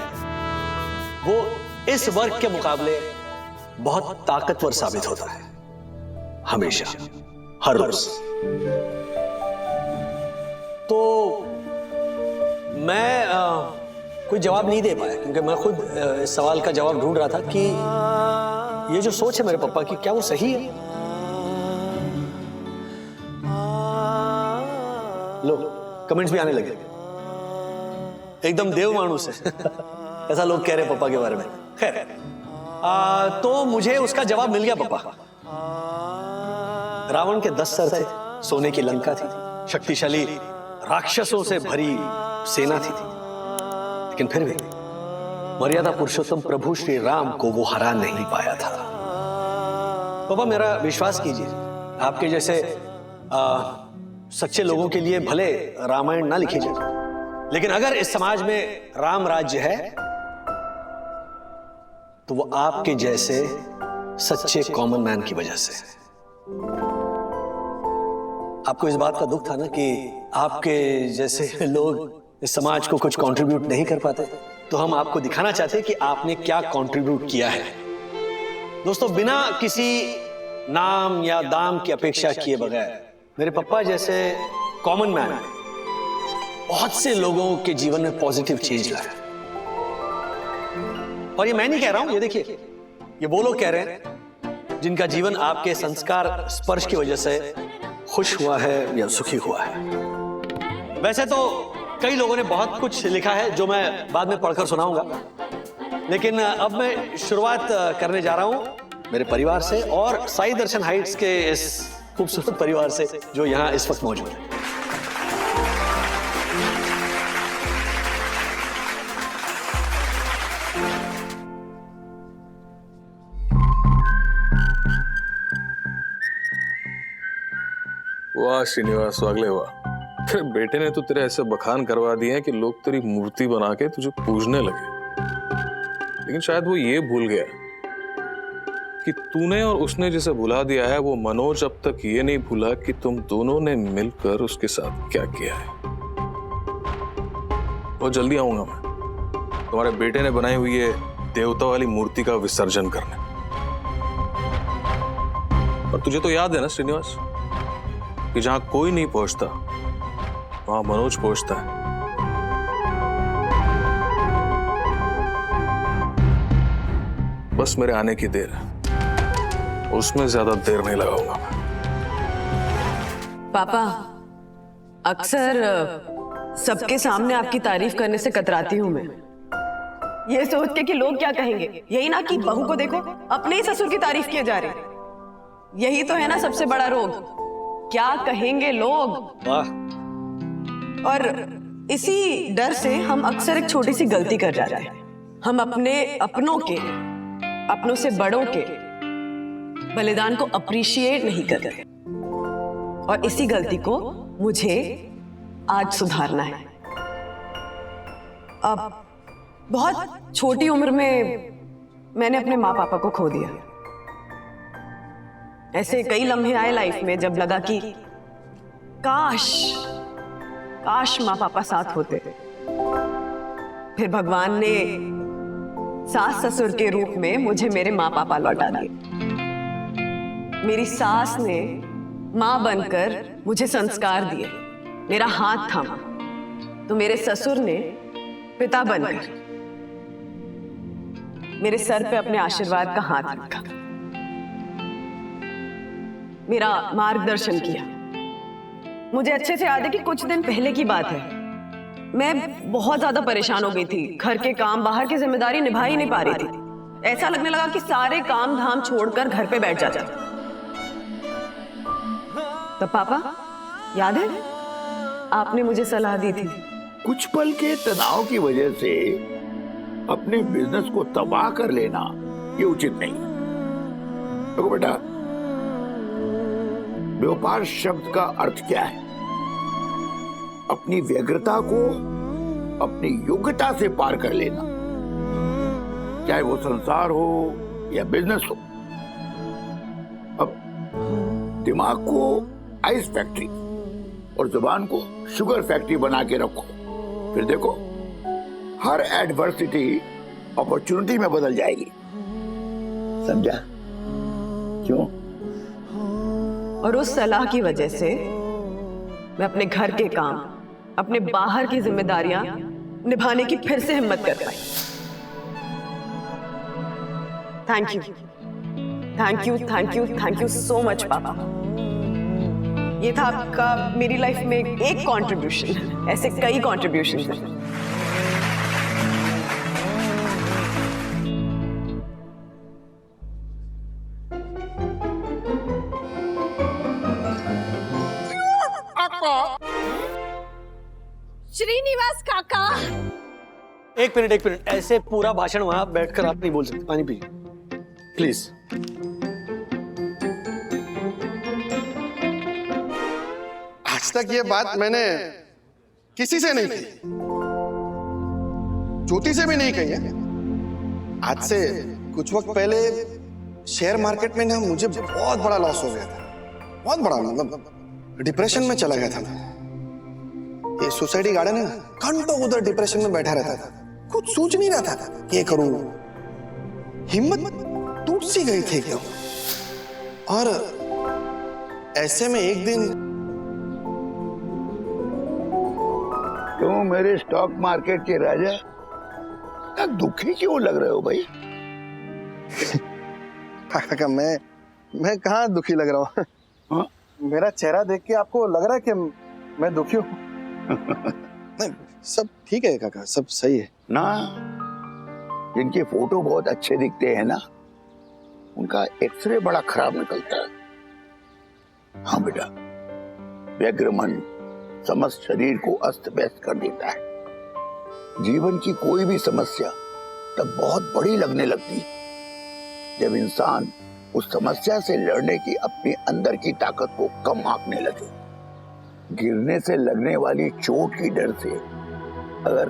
वो इस वर्ग के मुकाबले बहुत ताकतवर साबित होता है, हमेशा, हर रोज। तो मैं कोई जवाब नहीं दे पाया, क्योंकि मैं खुद इस सवाल का जवाब ढूंढ रहा था कि ये जो सोच है मेरे पापा की, क्या वो सही है? लो कमेंट्स भी आने लगे, एकदम देव मानुस है ऐसा लोग कह रहे पापा के बारे में। खैर, तो मुझे उसका जवाब मिल गया। पापा, रावण के 10 सर थे, सोने की लंका थी, शक्तिशाली राक्षसों से भरी सेना थी। लेकिन फिर भी मर्यादा पुरुषोत्तम प्रभु श्री राम को वो हरा नहीं पाया था। पापा मेरा विश्वास कीजिए, आपके जैसे सच्चे लोगों के लिए भले रामायण ना लिखी जाए, लेकिन अगर इस समाज में राम राज्य है तो वो आपके जैसे सच्चे कॉमन मैन की वजह से। आपको इस बात का दुख था ना कि आपके जैसे लोग इस समाज को कुछ कंट्रीब्यूट नहीं कर पाते, तो हम आपको दिखाना चाहते हैं कि आपने क्या कंट्रीब्यूट किया है। दोस्तों, बिना किसी नाम या दाम की अपेक्षा किए बगैर मेरे पापा जैसे कॉमन मैन बहुत से लोगों के जीवन में पॉजिटिव चेंज लाया। और ये मैं नहीं कह रहा हूं, ये देखिए, ये वो लोग कह रहे हैं जिनका जीवन आपके संस्कार स्पर्श की वजह से खुश हुआ है या सुखी हुआ है। वैसे तो कई लोगों ने बहुत कुछ लिखा है जो मैं बाद में पढ़कर सुनाऊंगा, लेकिन अब मैं शुरुआत करने जा रहा हूं मेरे परिवार से और साई दर्शन हाइट्स के इस खूबसूरत परिवार से जो यहां इस वक्त मौजूद है। वाह श्रीनिवास, अगले वाह, तेरे बेटे ने तो तेरे ऐसे बखान करवा दिए हैं कि लोग तेरी मूर्ति बना के तुझे पूजने लगे। लेकिन शायद वो ये भूल गया कि तूने और उसने जिसे भुला दिया है, वो मनोज अब तक ये नहीं भूला कि तुम दोनों ने मिलकर उसके साथ क्या किया है। बहुत जल्दी आऊंगा मैं तुम्हारे बेटे ने बनाई हुई ये देवता वाली मूर्ति का विसर्जन करने। और तुझे तो याद है ना श्रीनिवास कि जहां कोई नहीं पहुंचता वहां मनोज पहुंचता है। बस मेरे आने की देर है, उसमें ज्यादा देर नहीं लगाऊंगा मैं। पापा, अक्सर सबके सामने आपकी तारीफ करने से कतराती हूँ मैं, ये सोच के कि लोग क्या कहेंगे। यही ना कि बहू को देखो, अपने ही ससुर की तारीफ किए जा रहे। यही तो है ना सबसे बड़ा रोग, क्या कहेंगे लोग। वाह। और इसी डर से हम अक्सर एक छोटी सी गलती कर जाते हैं। हम अपने अपनों से बड़ों के बलिदान को अप्रिशिएट नहीं करते, और इसी गलती को मुझे आज सुधारना है। अब बहुत छोटी उम्र में मैंने अपने माँ पापा को खो दिया। ऐसे कई लम्हे आए लाइफ में जब लगा कि काश माँ पापा साथ होते। फिर भगवान ने सास ससुर के रूप में मुझे मेरे माँ पापा लौटा दिए। मेरी सास ने माँ बनकर मुझे संस्कार दिए, मेरा हाथ थामा, तो मेरे ससुर ने पिता बनकर मेरे सर पे अपने आशीर्वाद का हाथ रखा, मेरा मार्गदर्शन किया। मुझे अच्छे से याद है कि कुछ दिन पहले की बात है, मैं बहुत ज्यादा परेशान हो गई थी। घर के काम, बाहर की जिम्मेदारी निभा ही नहीं पा रही थी। ऐसा लगने लगा कि सारे काम धाम छोड़कर घर पे बैठ जाता। तब पापा, याद है आपने मुझे सलाह दी थी, कुछ पल के तनाव की वजह से अपने बिजनेस को तबाह कर लेना ये उचित नहीं। देखो बेटा, व्यापार शब्द का अर्थ क्या है? अपनी व्यग्रता को अपनी योग्यता से पार कर लेना, चाहे वो संसार हो या बिजनेस हो। अब दिमाग को आइस फैक्ट्री और जुबान को शुगर फैक्ट्री बना के रखो, फिर देखो हर एडवर्सिटी अपॉर्चुनिटी में बदल जाएगी। समझा? क्यों? और उस सलाह की वजह से मैं अपने घर के काम, अपने बाहर की जिम्मेदारियां निभाने की फिर से हिम्मत कर पाई। Thank you, thank you, thank you, thank you so much पापा। ये था आपका मेरी लाइफ में एक कंट्रीब्यूशन, ऐसे कई कंट्रीब्यूशन हैं। बस काका। एक मिनट, ऐसे पूरा भाषण वहां बैठकर आप नहीं बोल सकते। पानी पी प्लीज। आज तक ये बात मैंने किसी से नहीं कही, ज्योति से भी नहीं कही है। आज से कुछ वक्त पहले शेयर मार्केट में ना मुझे बहुत बड़ा लॉस हो गया था, बहुत बड़ा, मतलब डिप्रेशन में चला गया था मैं। ये सोसाइटी गार्डन है ना, घंटों उधर डिप्रेशन में बैठा रहता था, कुछ सोच नहीं रहा था कि ये करूं। हिम्मत टूट सी गई थी एकदम। और ऐसे में एक दिन तुम मेरे स्टॉक मार्केट के राजा दुखी क्यों लग रहे हो भाई? काका मैं कहाँ दुखी लग रहा हूँ? मेरा चेहरा देख के आपको लग रहा है कि मैं दुखी हूँ? नहीं, सब ठीक है काका, सब सही है ना। जिनके फोटो बहुत अच्छे दिखते हैं ना, उनका एक्सरे बड़ा खराब निकलता है। हाँ बेटा, व्यग्र मन समस्त शरीर को अस्त व्यस्त कर देता है। जीवन की कोई भी समस्या तब बहुत बड़ी लगने लगती है जब इंसान उस समस्या से लड़ने की अपने अंदर की ताकत को कम आंकने लगे। गिरने से लगने वाली चोट की डर से अगर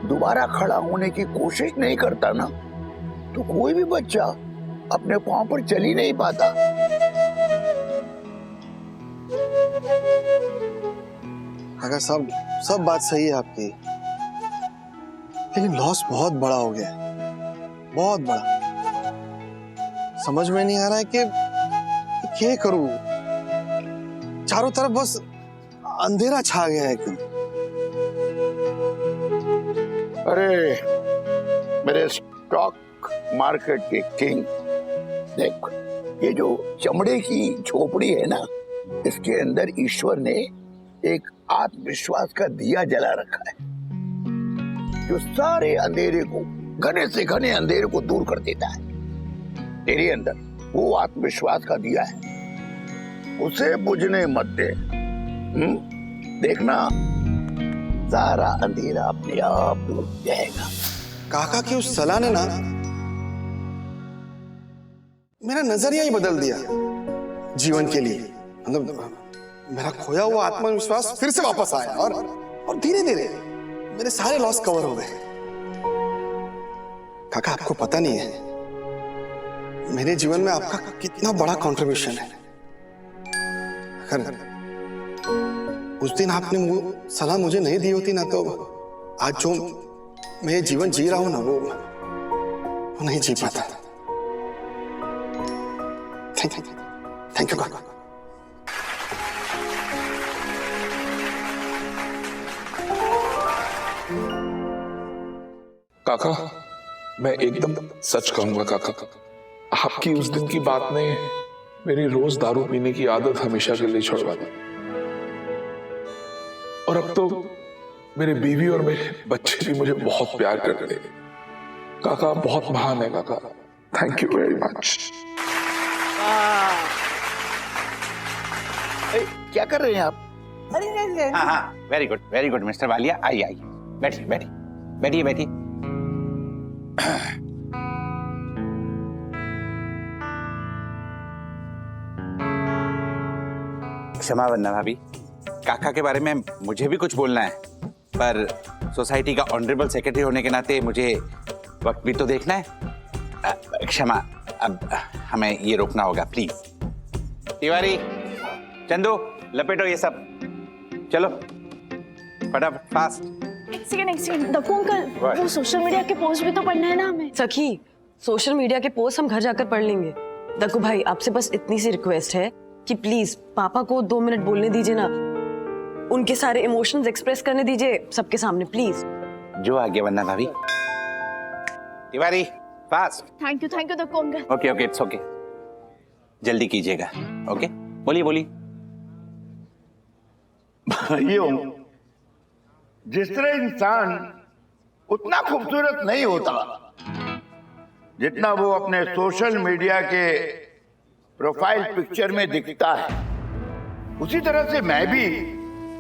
दोबारा खड़ा होने की कोशिश नहीं करता ना, तो कोई भी बच्चा अपने पांव पर चल ही नहीं पाता। काका सब बात सही है आपकी, लेकिन लॉस बहुत बड़ा हो गया है, बहुत बड़ा। समझ में नहीं आ रहा है कि क्या करूं। चारों तरफ बस अंधेरा छा गया है एकदम। अरे मेरे स्टॉक मार्केट के किंग, देख ये जो चमड़े की झोपड़ी है ना, इसके अंदर ईश्वर ने एक आत्मविश्वास का दिया जला रखा है जो सारे अंधेरे को, घने से घने अंधेरे को दूर कर देता है। तेरे अंदर वो आत्मविश्वास का दिया है, उसे बुझने मत दे। देखना सारा अंधेरा अपने आप दूर हो जाएगा। काका की उस सलाह ने ना मेरा नजरिया ही बदल दिया जीवन के लिए। मतलब मेरा खोया हुआ आत्मविश्वास फिर से वापस आया और धीरे धीरे मेरे सारे लॉस कवर हो गए। काका आपको पता नहीं है मेरे जीवन में आपका कितना बड़ा कंट्रीब्यूशन है। अगर उस दिन आपने वो सलाह मुझे नहीं दी होती ना, तो आज जो मैं जीवन जी रहा हूं ना, वो नहीं जी पाता। थैंक यू काका। काका, मैं एकदम सच कहूंगा काका, आपकी उस दिन की बात ने मेरी रोज दारू पीने की आदत हमेशा के लिए छुड़वा दी। और अब तो मेरे बीवी और मेरे बच्चे भी मुझे बहुत प्यार करते हैं। काका बहुत महान है काका, थैंक यू वेरी मच। क्या कर रहे हैं आप? हाँ, वेरी गुड मिस्टर वालिया। आइए बैठिए। क्षमा वंदना भाभी, काका के बारे में मुझे भी कुछ बोलना है, पर सोसाइटी का ऑनरेबल सेक्रेटरी होने के नाते मुझे वक्त भी तो देखना है। क्षमा, अब हमें ये रोकना होगा प्लीज। तिवारी, चंदू, लपेटो ये सब, चलो फटाफट फास्ट। एक सेकंड दक्कू अंकल, वो सोशल मीडिया के पोस्ट भी तो पढ़ना है ना हमें। सखी, सोशल मीडिया के पोस्ट हम घर जाकर पढ़ लेंगे। दक्कू भाई, आपसे बस इतनी सी रिक्वेस्ट है कि प्लीज पापा को 2 मिनट बोलने दीजिए ना, उनके सारे इमोशंस एक्सप्रेस करने दीजिए सबके सामने प्लीज। जो आगे वंदना भाभी। Tiwari, fast. Thank you Dakku uncle. Okay it's okay, जल्दी कीजिएगा। ओके, बोलिए। भाइयों, जिस तरह इंसान उतना खूबसूरत नहीं होता जितना वो अपने सोशल मीडिया के प्रोफाइल पिक्चर में दिखता है, उसी तरह से मैं भी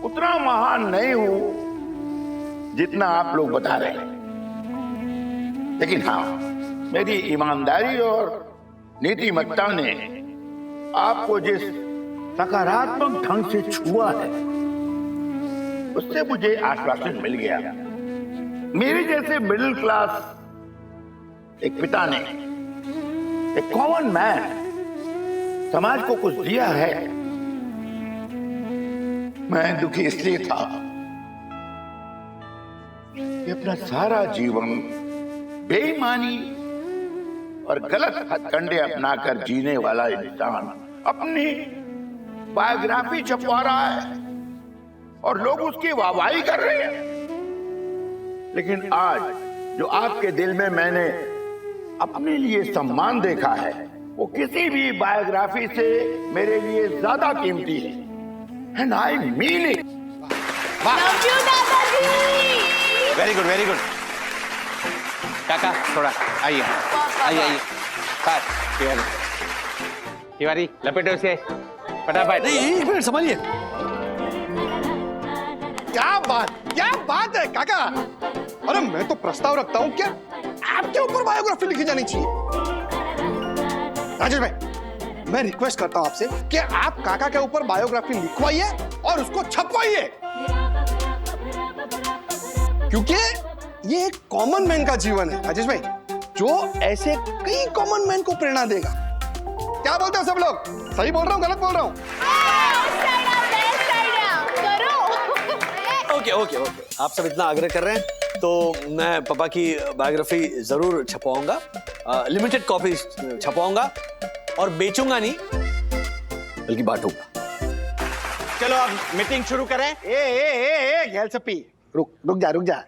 उतना महान नहीं हूं जितना आप लोग बता रहे हैं। लेकिन हाँ, मेरी ईमानदारी और नीतिमत्ता ने आपको जिस सकारात्मक ढंग से छुआ है, उससे मुझे आश्वासन मिल गया। मेरे जैसे मिडिल क्लास एक पिता ने, एक कॉमन मैन, समाज को कुछ दिया है। मैं दुखी इसलिए था कि अपना सारा जीवन बेईमानी और गलत हथकंडे अपनाकर जीने वाला इंसान अपनी बायोग्राफी छपवा रहा है और लोग उसकी वाहवाही कर रहे हैं। लेकिन आज जो आपके दिल में मैंने अपने लिए सम्मान देखा है, वो किसी भी बायोग्राफी से मेरे लिए ज्यादा कीमती है। And I mean it. Very good, very good. काका थोड़ा आइए आइए आइए। तिवारी, तिवारी लपेटो उसे फटाफट। नहीं, एक मिनट संभालिए। क्या बात है काका। अरे मैं तो प्रस्ताव रखता हूँ, क्या आपके ऊपर बायोग्राफी लिखी जानी चाहिए। राजेश भाई, मैं रिक्वेस्ट करता हूँ आपसे कि आप काका के ऊपर बायोग्राफी लिखवाइए और उसको छपवाइए, क्योंकि ये एक कॉमन मैन का जीवन है राजेश भाई, जो ऐसे कई कॉमन मैन को प्रेरणा देगा। क्या बोलते हो सब लोग? सही बोल रहा हूँ, गलत बोल रहा हूँ? ओके ओके ओके, आप सब इतना आग्रह कर रहे हैं तो मैं पापा की बायोग्राफी जरूर छपवाऊंगा। लिमिटेड कॉपी छपवाऊंगा और बेचूंगा नहीं, बल्कि बांटूंगा। चलो अब मीटिंग शुरू करें। गेलसपी, रुक जा।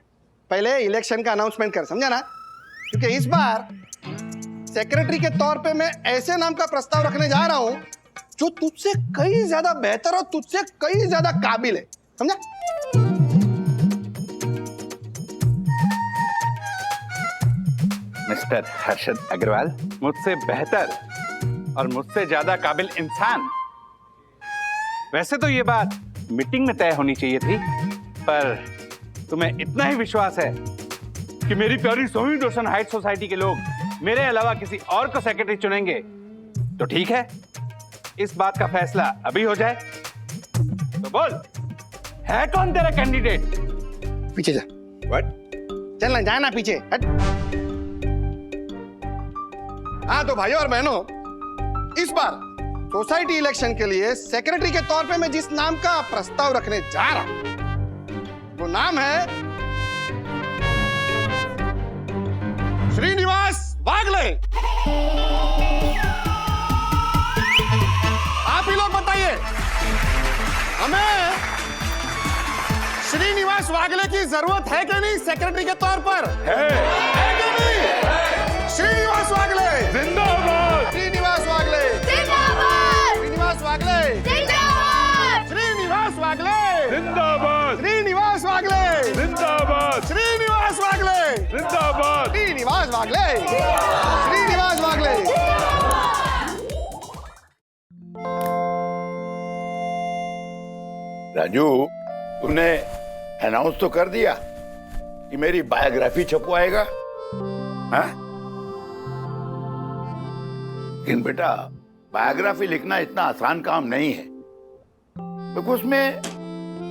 पहले इलेक्शन का अनाउंसमेंट कर, समझा ना? क्योंकि इस बार सेक्रेटरी के तौर पे मैं ऐसे नाम का प्रस्ताव रखने जा रहा हूं जो तुझसे कई ज्यादा बेहतर और तुझसे कई ज्यादा काबिल है, समझा? मिस्टर हर्षद अग्रवाल, मुझसे बेहतर और मुझसे ज्यादा काबिल इंसान। वैसे तो ये बात मीटिंग में तय होनी चाहिए थी, पर तुम्हें इतना ही विश्वास है कि मेरी प्यारी सोनी डोसन हाइट सोसाइटी के लोग मेरे अलावा किसी और को सेक्रेटरी चुनेंगे तो ठीक है, इस बात का फैसला अभी हो जाए। तो बोल, है कौन तेरा कैंडिडेट? पीछे जा। व्हाट? चल ना, जाना पीछे, हट। हाँ तो भाइयों और बहनों, इस बार सोसाइटी इलेक्शन के लिए सेक्रेटरी के तौर पे मैं जिस नाम का प्रस्ताव रखने जा रहा हूं, वो नाम है श्रीनिवास वागले। आप ही लोग बताइए, हमें श्रीनिवास वागले की जरूरत है कि नहीं सेक्रेटरी के तौर पर? है कि नहीं? श्रीनिवास वागले जिंदाबाद। श्रीनिवास वागले जिंदाबाद। श्रीनिवास वागले जिंदाबाद। श्रीनिवास वागले जिंदाबाद। श्रीनिवास वागले जिंदाबाद। श्रीनिवास वागले जिंदाबाद। श्रीनिवास वागले श्रीनिवास वागले। राजू, तुमने अनाउंस तो कर दिया कि मेरी बायोग्राफी छपवाएगा, हाँ? लेकिन बेटा, बायोग्राफी लिखना इतना आसान काम नहीं है, क्योंकि उसमें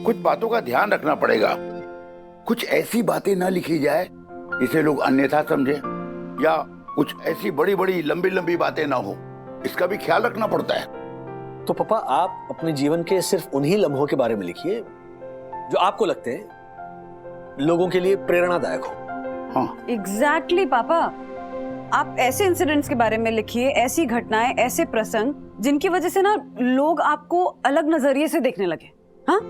कुछ बातों का ध्यान रखना पड़ेगा। कुछ ऐसी बातें ना लिखी जाए जिसे लोग अन्यथा समझे, या कुछ ऐसी बड़ी बड़ी लंबी लंबी बातें ना हो, इसका भी ख्याल रखना पड़ता है। तो पापा, आप अपने जीवन के सिर्फ उन्हीं लम्हों के बारे में लिखिए जो आपको लगते हैं लोगों के लिए प्रेरणादायक हो। हाँ एग्जैक्टली पापा, आप ऐसे इंसिडेंट्स के बारे में लिखिए, ऐसी घटनाएं, ऐसे प्रसंग जिनकी वजह से ना लोग आपको अलग नजरिए से देखने लगे। हाँ,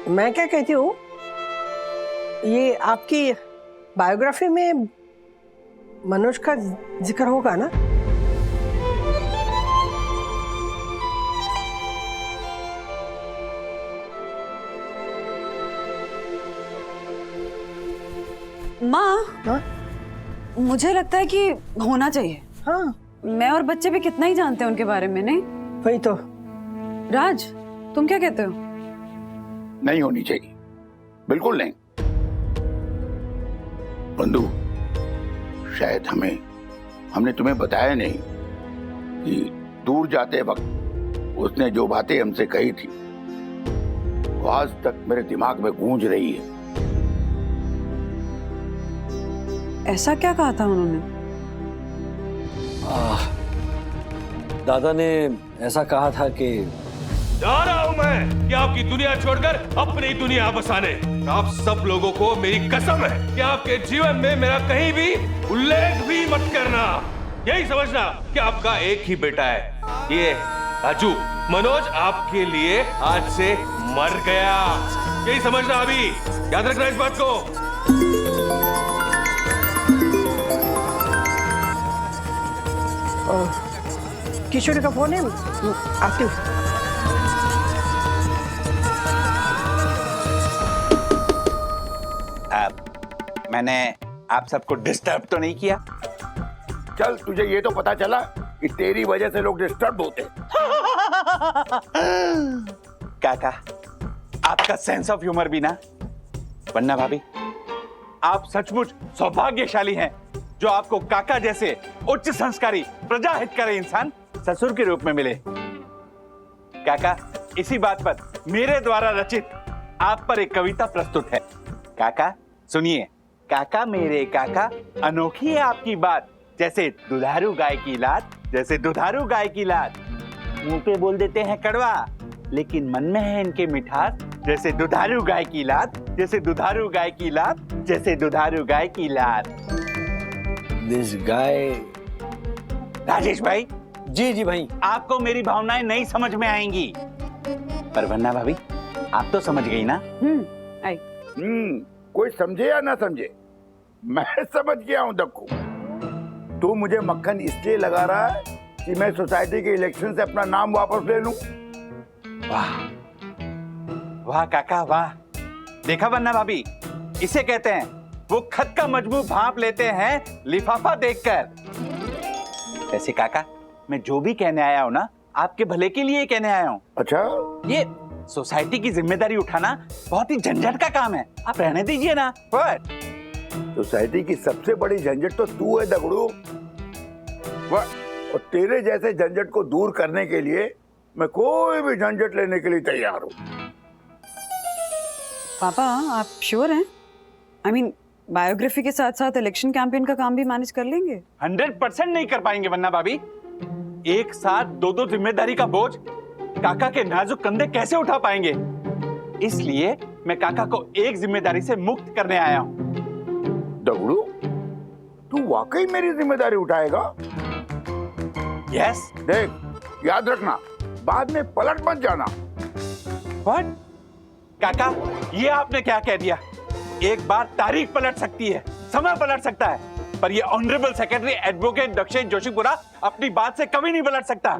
मैं क्या कहती हूँ, ये आपकी बायोग्राफी में मनोज का जिक्र होगा ना? माँ, मुझे लगता है कि होना चाहिए। हाँ, मैं और बच्चे भी कितना ही जानते हैं उनके बारे में, नहीं? वही तो। राज, तुम क्या कहते हो? नहीं होनी चाहिए, बिल्कुल नहीं। बंधु, शायद हमने तुम्हें बताया नहीं कि दूर जाते वक्त उसने जो बातें हमसे कही थी वो आज तक मेरे दिमाग में गूंज रही है। ऐसा क्या कहा था उन्होंने? दादा ने ऐसा कहा था कि जा रहा हूं मैं कि आपकी दुनिया छोड़कर अपनी दुनिया बसाने। आप सब लोगों को मेरी कसम है कि आपके जीवन में मेरा कहीं भी उल्लेख भी मत करना। यही समझना कि आपका एक ही बेटा है, ये राजू। मनोज आपके लिए आज से मर गया, यही समझना। अभी याद रखना इस बात को। किशोरी का फोन है, आती हूँ। मैंने आप सबको डिस्टर्ब तो नहीं किया? चल, तुझे ये तो पता चला कि तेरी वजह से लोग डिस्टर्ब होते। काका, आपका सेंस ऑफ ह्यूमर भी ना। वन्ना भाभी, आप सचमुच सौभाग्यशाली हैं जो आपको काका जैसे उच्च संस्कारी प्रजा हितकारी इंसान ससुर के रूप में मिले। काका, इसी बात पर मेरे द्वारा रचित आप पर एक कविता प्रस्तुत है। काका सुनिए। काका मेरे काका, अनोखी है आपकी बात, जैसे दुधारू गाय की लात, जैसे दुधारू गाय की लात। मुंह पे बोल देते हैं कड़वा, लेकिन मन में है इनके मिठास, जैसे दुधारू गाय की लात, जैसे दुधारू गाय की लात, जैसे दुधारू गाय की लात। This guy. राजेश भाई। जी भाई। आपको मेरी भावनाएं नहीं समझ में आएंगी, पर वन्ना भाभी आप तो समझ गई ना? कोई समझे या ना समझे, मैं समझ गया हूं दक्कू। तू मुझे मक्खन इसलिए लगा रहा है कि मैं सोसाइटी के इलेक्शन से अपना नाम वापस ले लूं। वाह वाह काका वाह। देखा वन्ना भाभी, इसे कहते हैं वो खत का मजमू भांप लेते हैं लिफाफा देखकर। वैसे काका, मैं जो भी कहने आया हूं ना, आपके भले के लिए कहने आया हूं। अच्छा? ये सोसाइटी की जिम्मेदारी उठाना बहुत ही झंझट का काम है, आप रहने दीजिए ना। सोसाइटी की सबसे बड़ी झंझट तो तू है दगड़ू। और तेरे जैसे झंझट को दूर करने के लिए मैं कोई भी झंझट लेने के लिए तैयार हूँ। पापा, आप श्योर हैं? I mean, बायोग्राफी के साथ साथ इलेक्शन कैंपेन का काम भी मैनेज कर लेंगे? 100% नहीं कर पाएंगे वन्ना भाभी। एक साथ दो जिम्मेदारी का बोझ काका के नाजुक कंधे कैसे उठा पाएंगे? इसलिए मैं काका को एक जिम्मेदारी से मुक्त करने आया हूँ। दगड़ू, तू वाकई मेरी जिम्मेदारी उठाएगा? यस। देख, याद रखना, बाद में पलट मत जाना। व्हाट? काका, ये आपने क्या कह दिया? एक बार तारीख पलट सकती है, समय पलट सकता है, पर ये honourable secretary advocate Dakshesh Joshipura अपनी बात से कभी नहीं पलट सकता।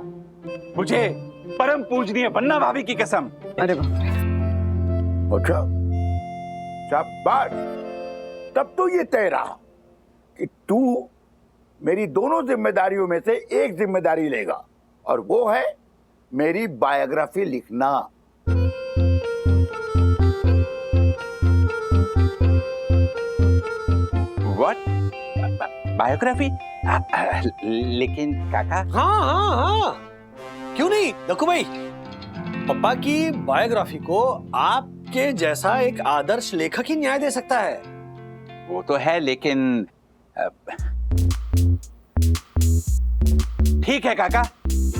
मुझे परम पूजनीय वन्ना भाभी की कसम। अरे बाप रे। अच्छा, शाबाश। तब तो ये तय रहा कि तू मेरी दोनों जिम्मेदारियों में से एक जिम्मेदारी लेगा, और वो है मेरी बायोग्राफी लिखना। व्हाट? बायोग्राफी? लेकिन काका। हाँ, क्यों नहीं दक्कू भाई। पापा की बायोग्राफी को आपके जैसा एक आदर्श लेखक ही न्याय दे सकता है। वो तो है, लेकिन ठीक है काका,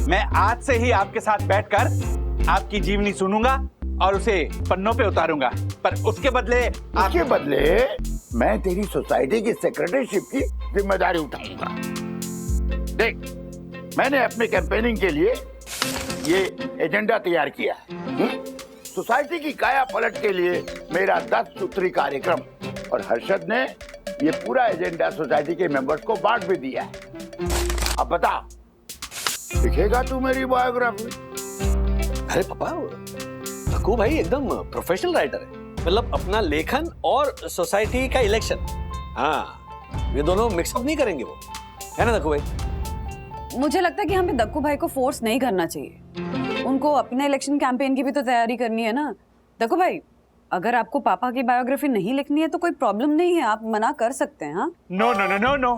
मैं आज से ही आपके साथ बैठकर आपकी जीवनी सुनूंगा और उसे पन्नों पे उतारूंगा, पर उसके बदले मैं तेरी सोसाइटी की सेक्रेटरीशिप की जिम्मेदारी उठाऊंगा। देख, मैंने अपने कैंपेनिंग के लिए ये एजेंडा तैयार किया है। सोसाइटी की काया पलट के लिए मेरा 10 सूत्री कार्यक्रम, और हर्षद ने ये पूरा एजेंडा सोसाइटी के मेंबर्स को बांट भी दिया है। अब बता, लिखेगा तू मेरी बायोग्राफी? अरे पापा, दक्कू भाई एकदम प्रोफेशनल राइटर है। मतलब अपना लेखन और सोसाइटी का इलेक्शन, हाँ, ये दोनों मिक्सअप नहीं करेंगे वो, है ना दक्कू भाई? मुझे लगता है कि हमें दक्कू भाई को फोर्स नहीं करना चाहिए। उनको अपने इलेक्शन कैंपेन की भी तो तैयारी करनी है ना। देखो भाई, अगर आपको पापा की बायोग्राफी नहीं लिखनी है तो कोई प्रॉब्लम नहीं है, आप मना कर सकते हैं। हाँ no no no no no,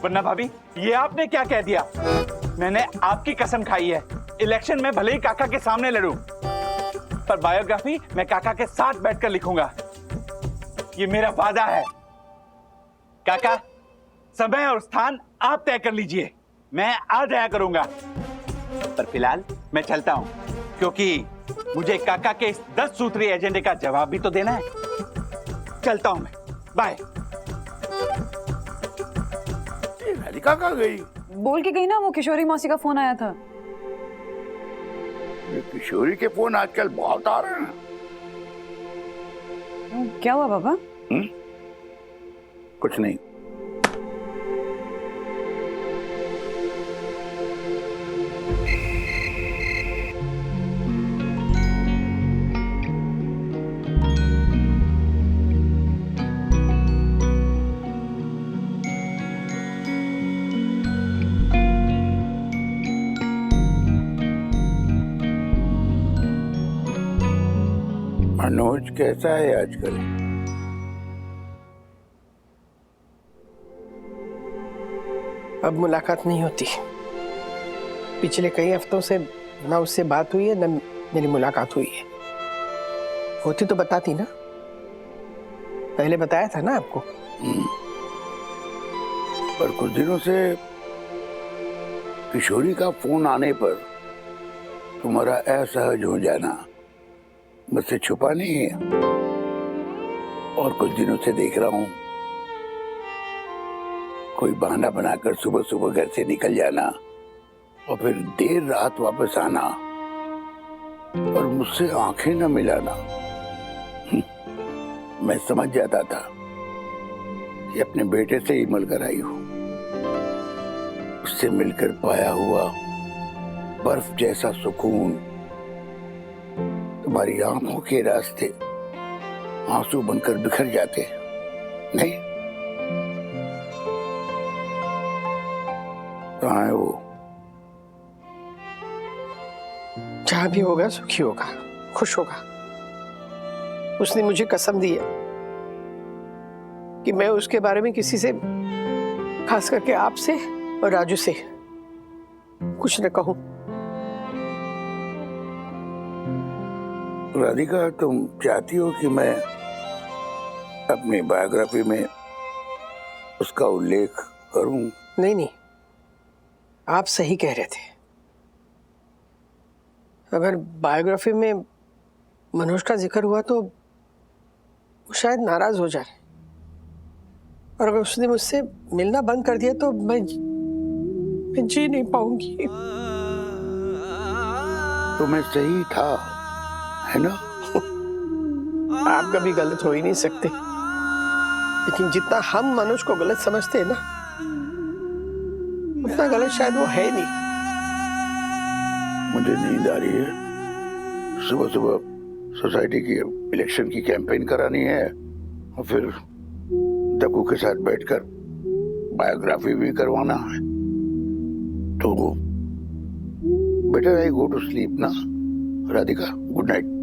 वरना भाभी ये आपने क्या कह दिया? मैंने आपकी कसम खाई है, इलेक्शन में भले ही काका के सामने लड़ूं, पर बायोग्राफी मैं काका के साथ बैठकर लिखूंगा। ये मेरा वादा है। काका, समय और स्थान आप तय कर लीजिए, मैं आ जाया करूंगा। पर फिलहाल मैं चलता हूं, क्योंकि मुझे काका के इस 10 सूत्रीय एजेंडे का जवाब भी तो देना है। चलता हूं मैं, बाय। राधिका कहाँ गई? बोल के गई ना, वो किशोरी मौसी का फोन आया था। ये किशोरी के फोन आजकल बहुत आ रहे हैं। क्या हुआ बाबा? कुछ नहीं। मनोज कैसा है आजकल? अब मुलाकात नहीं होती। पिछले कई हफ्तों से ना उससे बात हुई है ना मेरी मुलाकात हुई है। होती तो बताती ना, पहले बताया था ना आपको। पर कुछ दिनों से किशोरी का फोन आने पर तुम्हारा असहज हो जाना मुझसे छुपा नहीं है। और कुछ दिनों से देख रहा हूं कोई बहाना बनाकर सुबह सुबह घर से निकल जाना और फिर देर रात वापस आना और मुझसे आंखें न मिलाना। मैं समझ जाता था कि अपने बेटे से ही मिलकर आई हूं। उससे मिलकर पाया हुआ बर्फ जैसा सुकून तुम्हारी आंखों के रास्ते आंसू बनकर बिखर जाते नहीं? कहाँ है वो? जहां भी होगा सुखी होगा, खुश होगा। उसने मुझे कसम दी है कि मैं उसके बारे में किसी से, खास करके आपसे और राजू से, कुछ न कहूं। राधिका, तुम चाहती हो कि मैं अपनी बायोग्राफी में उसका उल्लेख करूं? नहीं नहीं, आप सही कह रहे थे। अगर बायोग्राफी में मनोज का जिक्र हुआ तो वो शायद नाराज हो जाए, और अगर उसने मुझसे मिलना बंद कर दिया तो मैं जी नहीं पाऊंगी। तो मैं सही था, है ना? आप कभी गलत हो ही नहीं सकते, लेकिन जितना हम मनोज को गलत समझते हैं ना, उतना गलत शायद वो है नहीं। मुझे नींद आ रही है। सुबह सुबह सोसाइटी की इलेक्शन की कैंपेन करानी है और फिर दक्कू के साथ बैठकर बायोग्राफी भी करवाना है। तो better I go to sleep ना राधिका। Good night.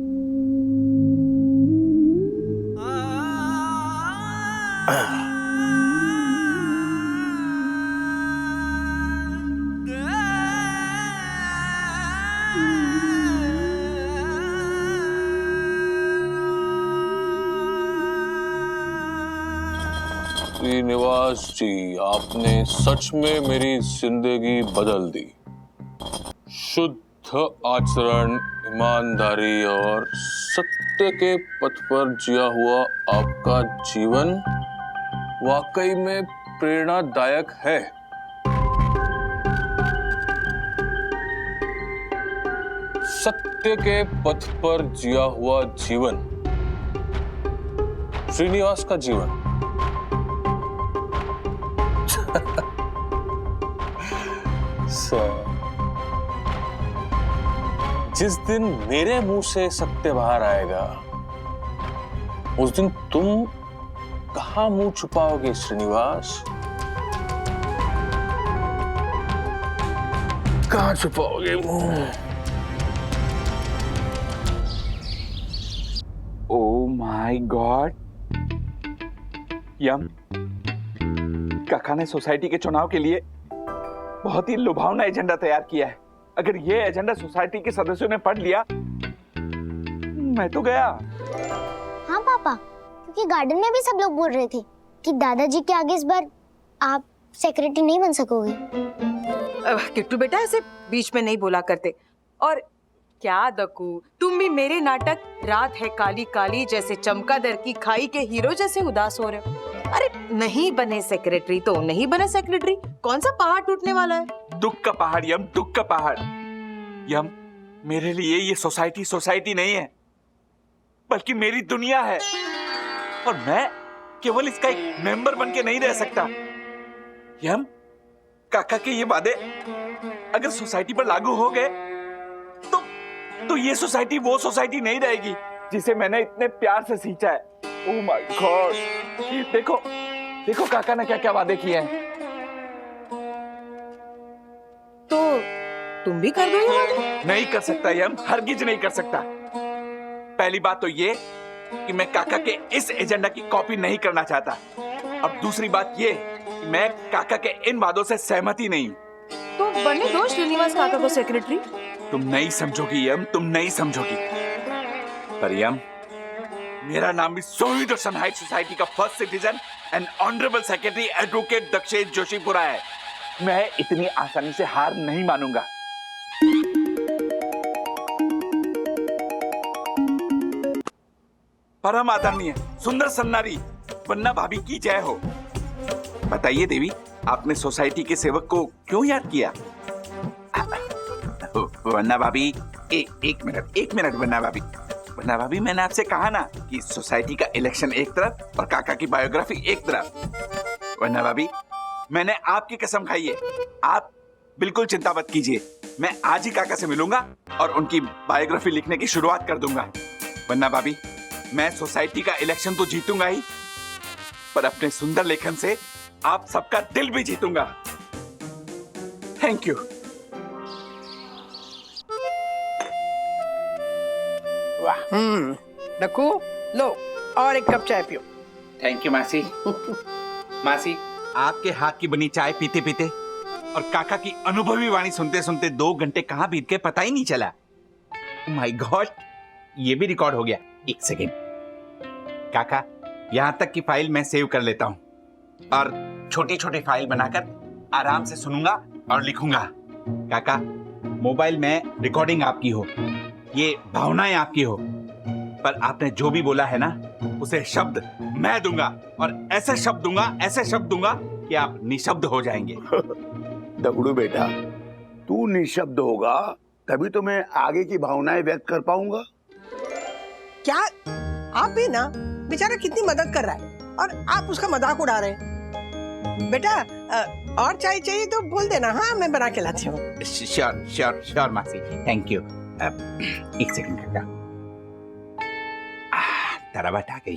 श्रीनिवास जी, आपने सच में मेरी जिंदगी बदल दी। शुद्ध आचरण, ईमानदारी और सत्य के पथ पर जिया हुआ आपका जीवन वाकई में प्रेरणादायक है। सत्य के पथ पर जिया हुआ जीवन, श्रीनिवास का जीवन। जिस दिन मेरे मुंह से सत्य बाहर आएगा, उस दिन तुम कहां मुंह छुपाओगे श्रीनिवास? कहां छुपाओगे मुंह? ओह माय गॉड, यम, काका ने सोसाइटी के चुनाव के लिए बहुत ही लुभावना एजेंडा तैयार किया है। अगर ये एजेंडा सोसाइटी के सदस्यों ने पढ़ लिया, मैं तो गया। हाँ पापा, क्योंकि गार्डन में भी सब लोग बोल रहे थे कि दादाजी के आगे इस बार आप सेक्रेटरी नहीं बन सकोगे। किट्टू बेटा ऐसे बीच में नहीं बोला करते। और क्या दक्कू, तुम भी मेरे नाटक रात है काली काली जैसे चमकादड़ की खाई के हीरो जैसे उदास हो रहे हो। अरे नहीं बने सेक्रेटरी तो नहीं बने सेक्रेटरी, कौन सा पहाड़ टूटने वाला है? दुख का पहाड़ यम, दुख का पहाड़। यम, मेरे लिए ये सोसाइटी सोसाइटी नहीं है, बल्कि मेरी दुनिया है, और मैं केवल इसका एक मेंबर बन के नहीं रह सकता। यम, काका के ये वादे अगर सोसाइटी पर लागू हो गए तो ये सोसाइटी वो सोसाइटी नहीं रहेगी जिसे मैंने इतने प्यार से सींचा है। ओह माय गॉड, देखो देखो काका ने क्या क्या वादे किए हैं। तो तुम भी कर दो ये वादे। नहीं कर सकता यम, हरगिज नहीं कर सकता। पहली बात तो ये कि मैं काका के इस एजेंडा की कॉपी नहीं करना चाहता। अब दूसरी बात ये कि मैं काका के इन वादों से सहमत ही नहीं हूं। तो बनने दो श्रीनिवास काका को सेक्रेटरी। तुम नहीं समझोगी यम, तुम नहीं समझोगी। पर यम, मेरा नाम भी सोई दर्शन हाइट सोसाइटी का first citizen and honourable secretary advocate Dakshesh Joshipura है। मैं इतनी आसानी से हार नहीं मानूंगा। परम आदरणीय सुंदर सन्नारी वन्ना भाभी की जय हो। बताइए देवी, आपने सोसाइटी के सेवक को क्यों याद किया? वन्ना भाभी, एक मिनट वन्ना भाभी, मैंने आपसे कहा ना कि सोसाइटी का इलेक्शन एक तरफ और काका की बायोग्राफी एक तरफ। वन्ना भाभी, मैंने आपकी कसम खाई है, आप बिल्कुल चिंता मत कीजिए। मैं आज ही काका से मिलूंगा और उनकी बायोग्राफी लिखने की शुरुआत कर दूंगा। वन्ना भाभी, मैं सोसाइटी का इलेक्शन तो जीतूंगा ही, पर अपने सुंदर लेखन से आप सबका दिल भी जीतूंगा। Thank you. दक्कू, लो और एक कप चाय पियो। थैंक यू मासी। मासी, आपके हाथ की बनी चाय पीते पीते और काका की अनुभवी वाणी सुनते सुनते 2 घंटे कहां बीत गए पता ही नहीं चला। माय गॉड, ये भी रिकॉर्ड हो गया। एक सेकेंड काका, यहां तक की फाइल मैं सेव कर लेता हूं और छोटी छोटी फाइल बनाकर आराम से सुनूंगा और लिखूंगा। काका, मोबाइल में रिकॉर्डिंग आपकी हो, ये भावनाएं आपकी हो, पर आपने जो भी बोला है ना उसे शब्द मैं दूंगा, और ऐसे शब्द दूंगा कि आप निशब्द हो जाएंगे। दगड़ू बेटा, तू निशब्द होगा तभी तो मैं आगे की भावनाएं व्यक्त कर पाऊंगा। क्या आप भी ना, बेचारा कितनी मदद कर रहा है और आप उसका मजाक उड़ा रहे हैं। बेटा और चाय चाहिए तो बोल देना, हाँ मैं बना के लाती हूँ। श्योर मासी, थैंक यू। एक सेकंड काका, तरबट आ गई।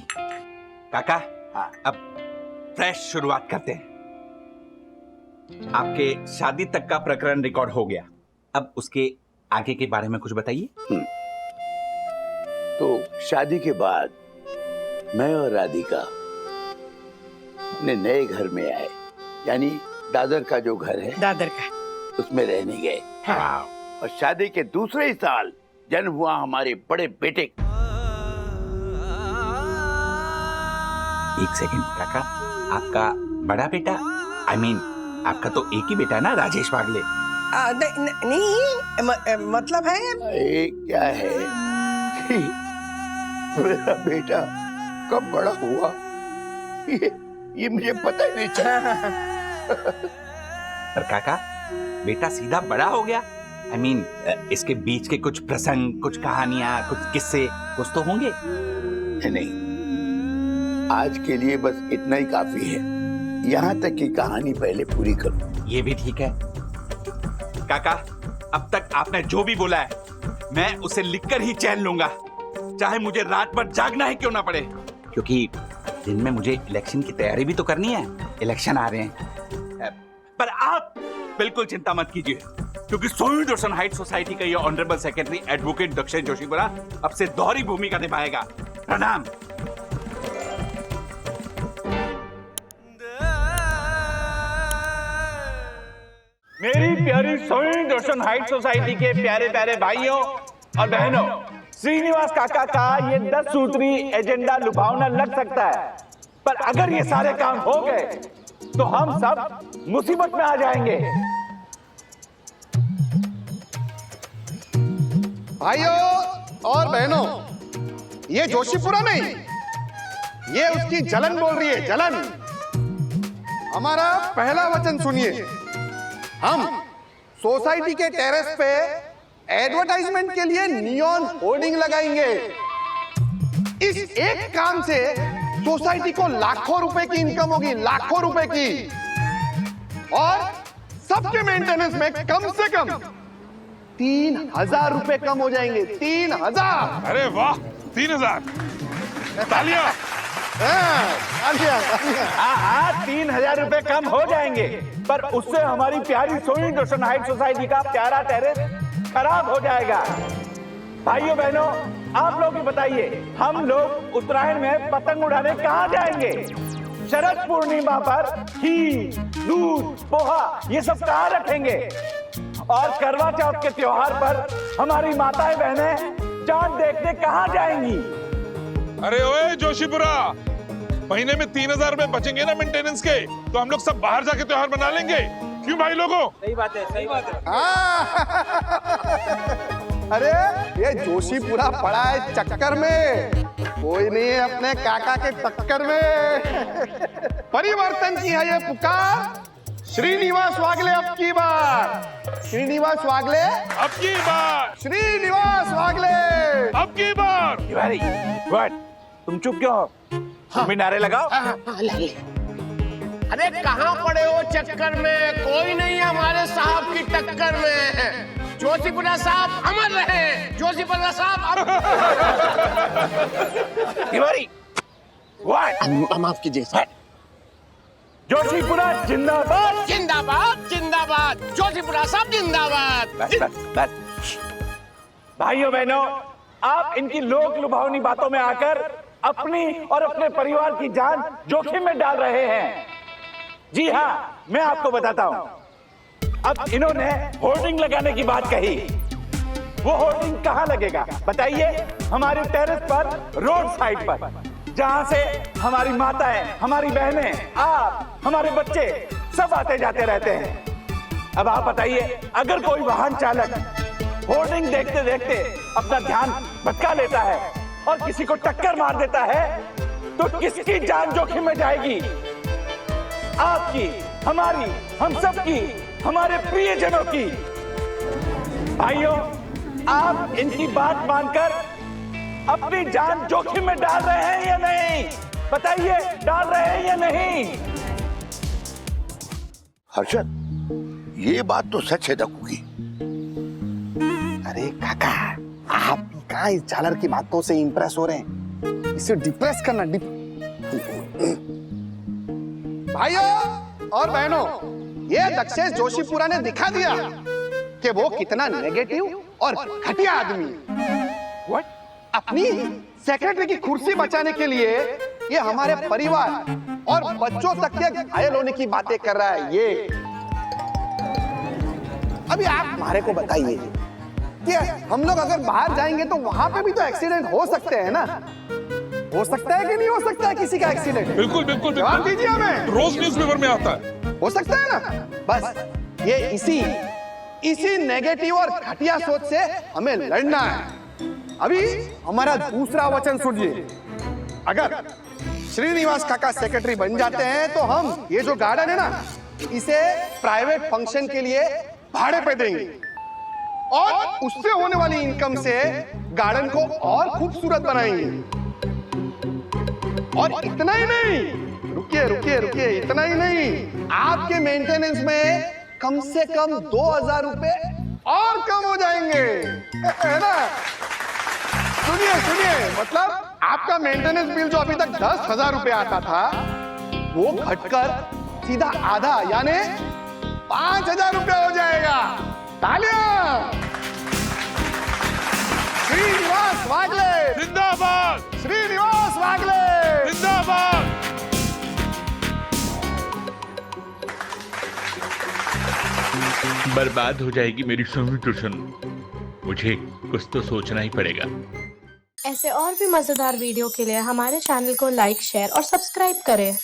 काका, अब फ्रेश शुरुआत करते हैं। आपके शादी तक का प्रकरण रिकॉर्ड हो गया, अब उसके आगे के बारे में कुछ बताइए। तो शादी के बाद मैं और राधिका अपने नए घर में आए, यानी दादर का जो घर है, दादर का, उसमें रहने गए। हाँ। और शादी के दूसरे ही साल जन्म हुआ हमारे बड़े बेटे। एक सेकंड काका, आपका बड़ा बेटा, I mean, आपका तो एक ही बेटा है ना, राजेश बागले? नहीं, मतलब है क्या है मेरा बेटा कब बड़ा हुआ ये मुझे पता ही नहीं चला। पर काका, बेटा सीधा बड़ा हो गया। I mean, इसके बीच के कुछ प्रसंग, कुछ कहानियां, कुछ किस्से कुछ तो होंगे। नहीं, आज के लिए बस इतना ही काफी है। यहाँ तक की कहानी पहले पूरी करो। ये भी ठीक है काका, अब तक आपने जो भी बोला है मैं उसे लिखकर ही चैन लूंगा, चाहे मुझे रात भर जागना ही क्यों ना पड़े, क्योंकि दिन में मुझे इलेक्शन की तैयारी भी तो करनी है। इलेक्शन आ रहे हैं। पर आप बिल्कुल चिंता मत कीजिए, क्योंकि सोई दर्शन हाइट सोसाइटी का ये honourable secretary advocate Dakshesh Joshipura अब से दोहरी भूमिका निभाएगा। प्रणाम। मेरी प्यारी सोनी दर्शन हाइट सोसाइटी के प्यारे प्यारे भाइयों और बहनों, श्रीनिवास काका का ये 10 सूत्री एजेंडा लुभावना लग सकता है, पर अगर ये सारे काम हो गए तो हम सब मुसीबत में आ जाएंगे। भाइयों और बहनों, ये जोशीपुरा नहीं, ये उसकी जलन बोल रही है, जलन। हमारा पहला वचन सुनिए। हम सोसाइटी के टेरेस पे एडवर्टाइजमेंट के लिए नियॉन होर्डिंग लगाएंगे। इस एक काम से सोसाइटी को लाखों रुपए की इनकम होगी, लाखों रुपए की, और सबके मेंटेनेंस में कम से कम 3,000 रुपए कम हो जाएंगे। 3,000। अरे वाह, 3,000। तालियां। हाँ, 3,000 रुपए कम हो जाएंगे, पर उससे हमारी प्यारी सोनी दर्शन हाइट सोसाइटी का प्यारा टेरेस खराब हो जाएगा। भाइयों बहनों, आप लोग ही बताइए, हम लोग उत्तरायण में पतंग उड़ाने कहाँ जाएंगे? शरद पूर्णिमा पर खीर, दूध, पोहा ये सब कहाँ रखेंगे? और करवा चौथ के त्योहार पर हमारी माताएं बहनें चांद देखने कहाँ जाएंगी? अरे ओए जोशीपुरा, महीने में 3,000 रुपए बचेंगे ना मेंटेनेंस के, तो हम लोग सब बाहर जाके त्योहार मना लेंगे। क्यों भाई लोगों? सही बात है, सही बात है। अरे ये जोशीपुरा पड़ा है चक्कर में, कोई नहीं है अपने काका के टक्कर में। परिवर्तन की है ये पुकार, श्रीनिवास वागले अब की बार। श्रीनिवास वागले अब की बार। श्रीनिवास वागले अब की बार। तिवारी, व्हाट? तुम चुप क्यों हो? तुम भी नारे लगाओ। अरे कहाँ पड़े हो चक्कर में, कोई नहीं है हमारे साहब की टक्कर में। जोशीपुरा साहब अमर रहे, जोशीपुरा साहब तिवारी, व्हाट? माफ कीजिए। जोशीपुरा जिंदाबाद, जिंदाबाद, जिंदाबाद, जोशीपुरा साहब जिंदाबाद। बस बस बस। भाइयों बहनों, आप इनकी लोक लुभावनी बातों में आकर अपनी और अपने परिवार की जान जोखिम में डाल रहे हैं। जी हाँ, मैं आपको बताता हूँ। अब इन्होंने होर्डिंग लगाने की बात कही। वो होर्डिंग कहाँ लगेगा बताइए? हमारे टेरेस पर, रोड साइड पर, जहाँ से हमारी माताएं, हमारी बहनें, आप, हमारे बच्चे सब आते जाते रहते हैं। अब आप बताइए, अगर कोई वाहन चालक होर्डिंग देखते देखते अपना ध्यान भटका लेता है और किसी को टक्कर मार देता है, तो किसकी जान जोखिम में जाएगी? आपकी, हमारी, हम सबकी, हमारे प्रियजनों की। भाइयों, आप इनकी बात मानकर अपनी जान जोखिम में डाल रहे हैं या नहीं? बताइए, डाल रहे हैं या नहीं? हर्षद, ये बात तो सच है दक्कू की। अरे काका, आप कहाँ इस झालर की बातों से इंप्रेस हो रहे हैं? इसे डिप्रेस करना। भाइयों और बहनों, ये दक्षेश जोशीपुरा ने दिखा दिया कि वो कितना नेगेटिव और घटिया आदमी है। अपनी सेक्रेटरी की कुर्सी बचाने के लिए ये हमारे परिवार और बच्चों तक के घायल होने की बातें कर रहा है। ये अभी आप हमारे को बताइए कि हम लोग अगर बाहर जाएंगे तो वहां पे भी तो एक्सीडेंट हो सकते हैं ना? हो सकता है कि नहीं हो सकता है किसी का एक्सीडेंट? बिल्कुल बिल्कुल जवाब दीजिए हमें। रोज न्यूज़पेपर में आता है। हो सकता है ना? बस ये इसी नेगेटिव और घटिया सोच से हमें लड़ना है। अभी हमारा दूसरा वचन सुनिए। अगर श्रीनिवास काका सेक्रेटरी बन जाते हैं तो हम ये जो गार्डन है ना, इसे प्राइवेट फंक्शन के लिए भाड़े पे देंगे और उससे होने वाली इनकम से गार्डन को और खूबसूरत बनाएंगे। और इतना ही नहीं, रुकिए रुकिए रुकिए, इतना ही नहीं, आपके मेंटेनेंस में कम से कम 2,000 रुपए और कम हो जाएंगे, है ना? सुनिए सुनिए, मतलब आपका मेंटेनेंस बिल जो अभी तक 10,000 रुपए आता था, वो घटकर सीधा आधा यानी 5,000 रुपए हो जाएगा। तालियां! श्रीनिवास वागले जिंदाबाद! श्रीनिवास बर्बाद हो जाएगी मेरी सोनी ट्यूशन। मुझे कुछ तो सोचना ही पड़ेगा। ऐसे और भी मजेदार वीडियो के लिए हमारे चैनल को लाइक, शेयर और सब्सक्राइब करें।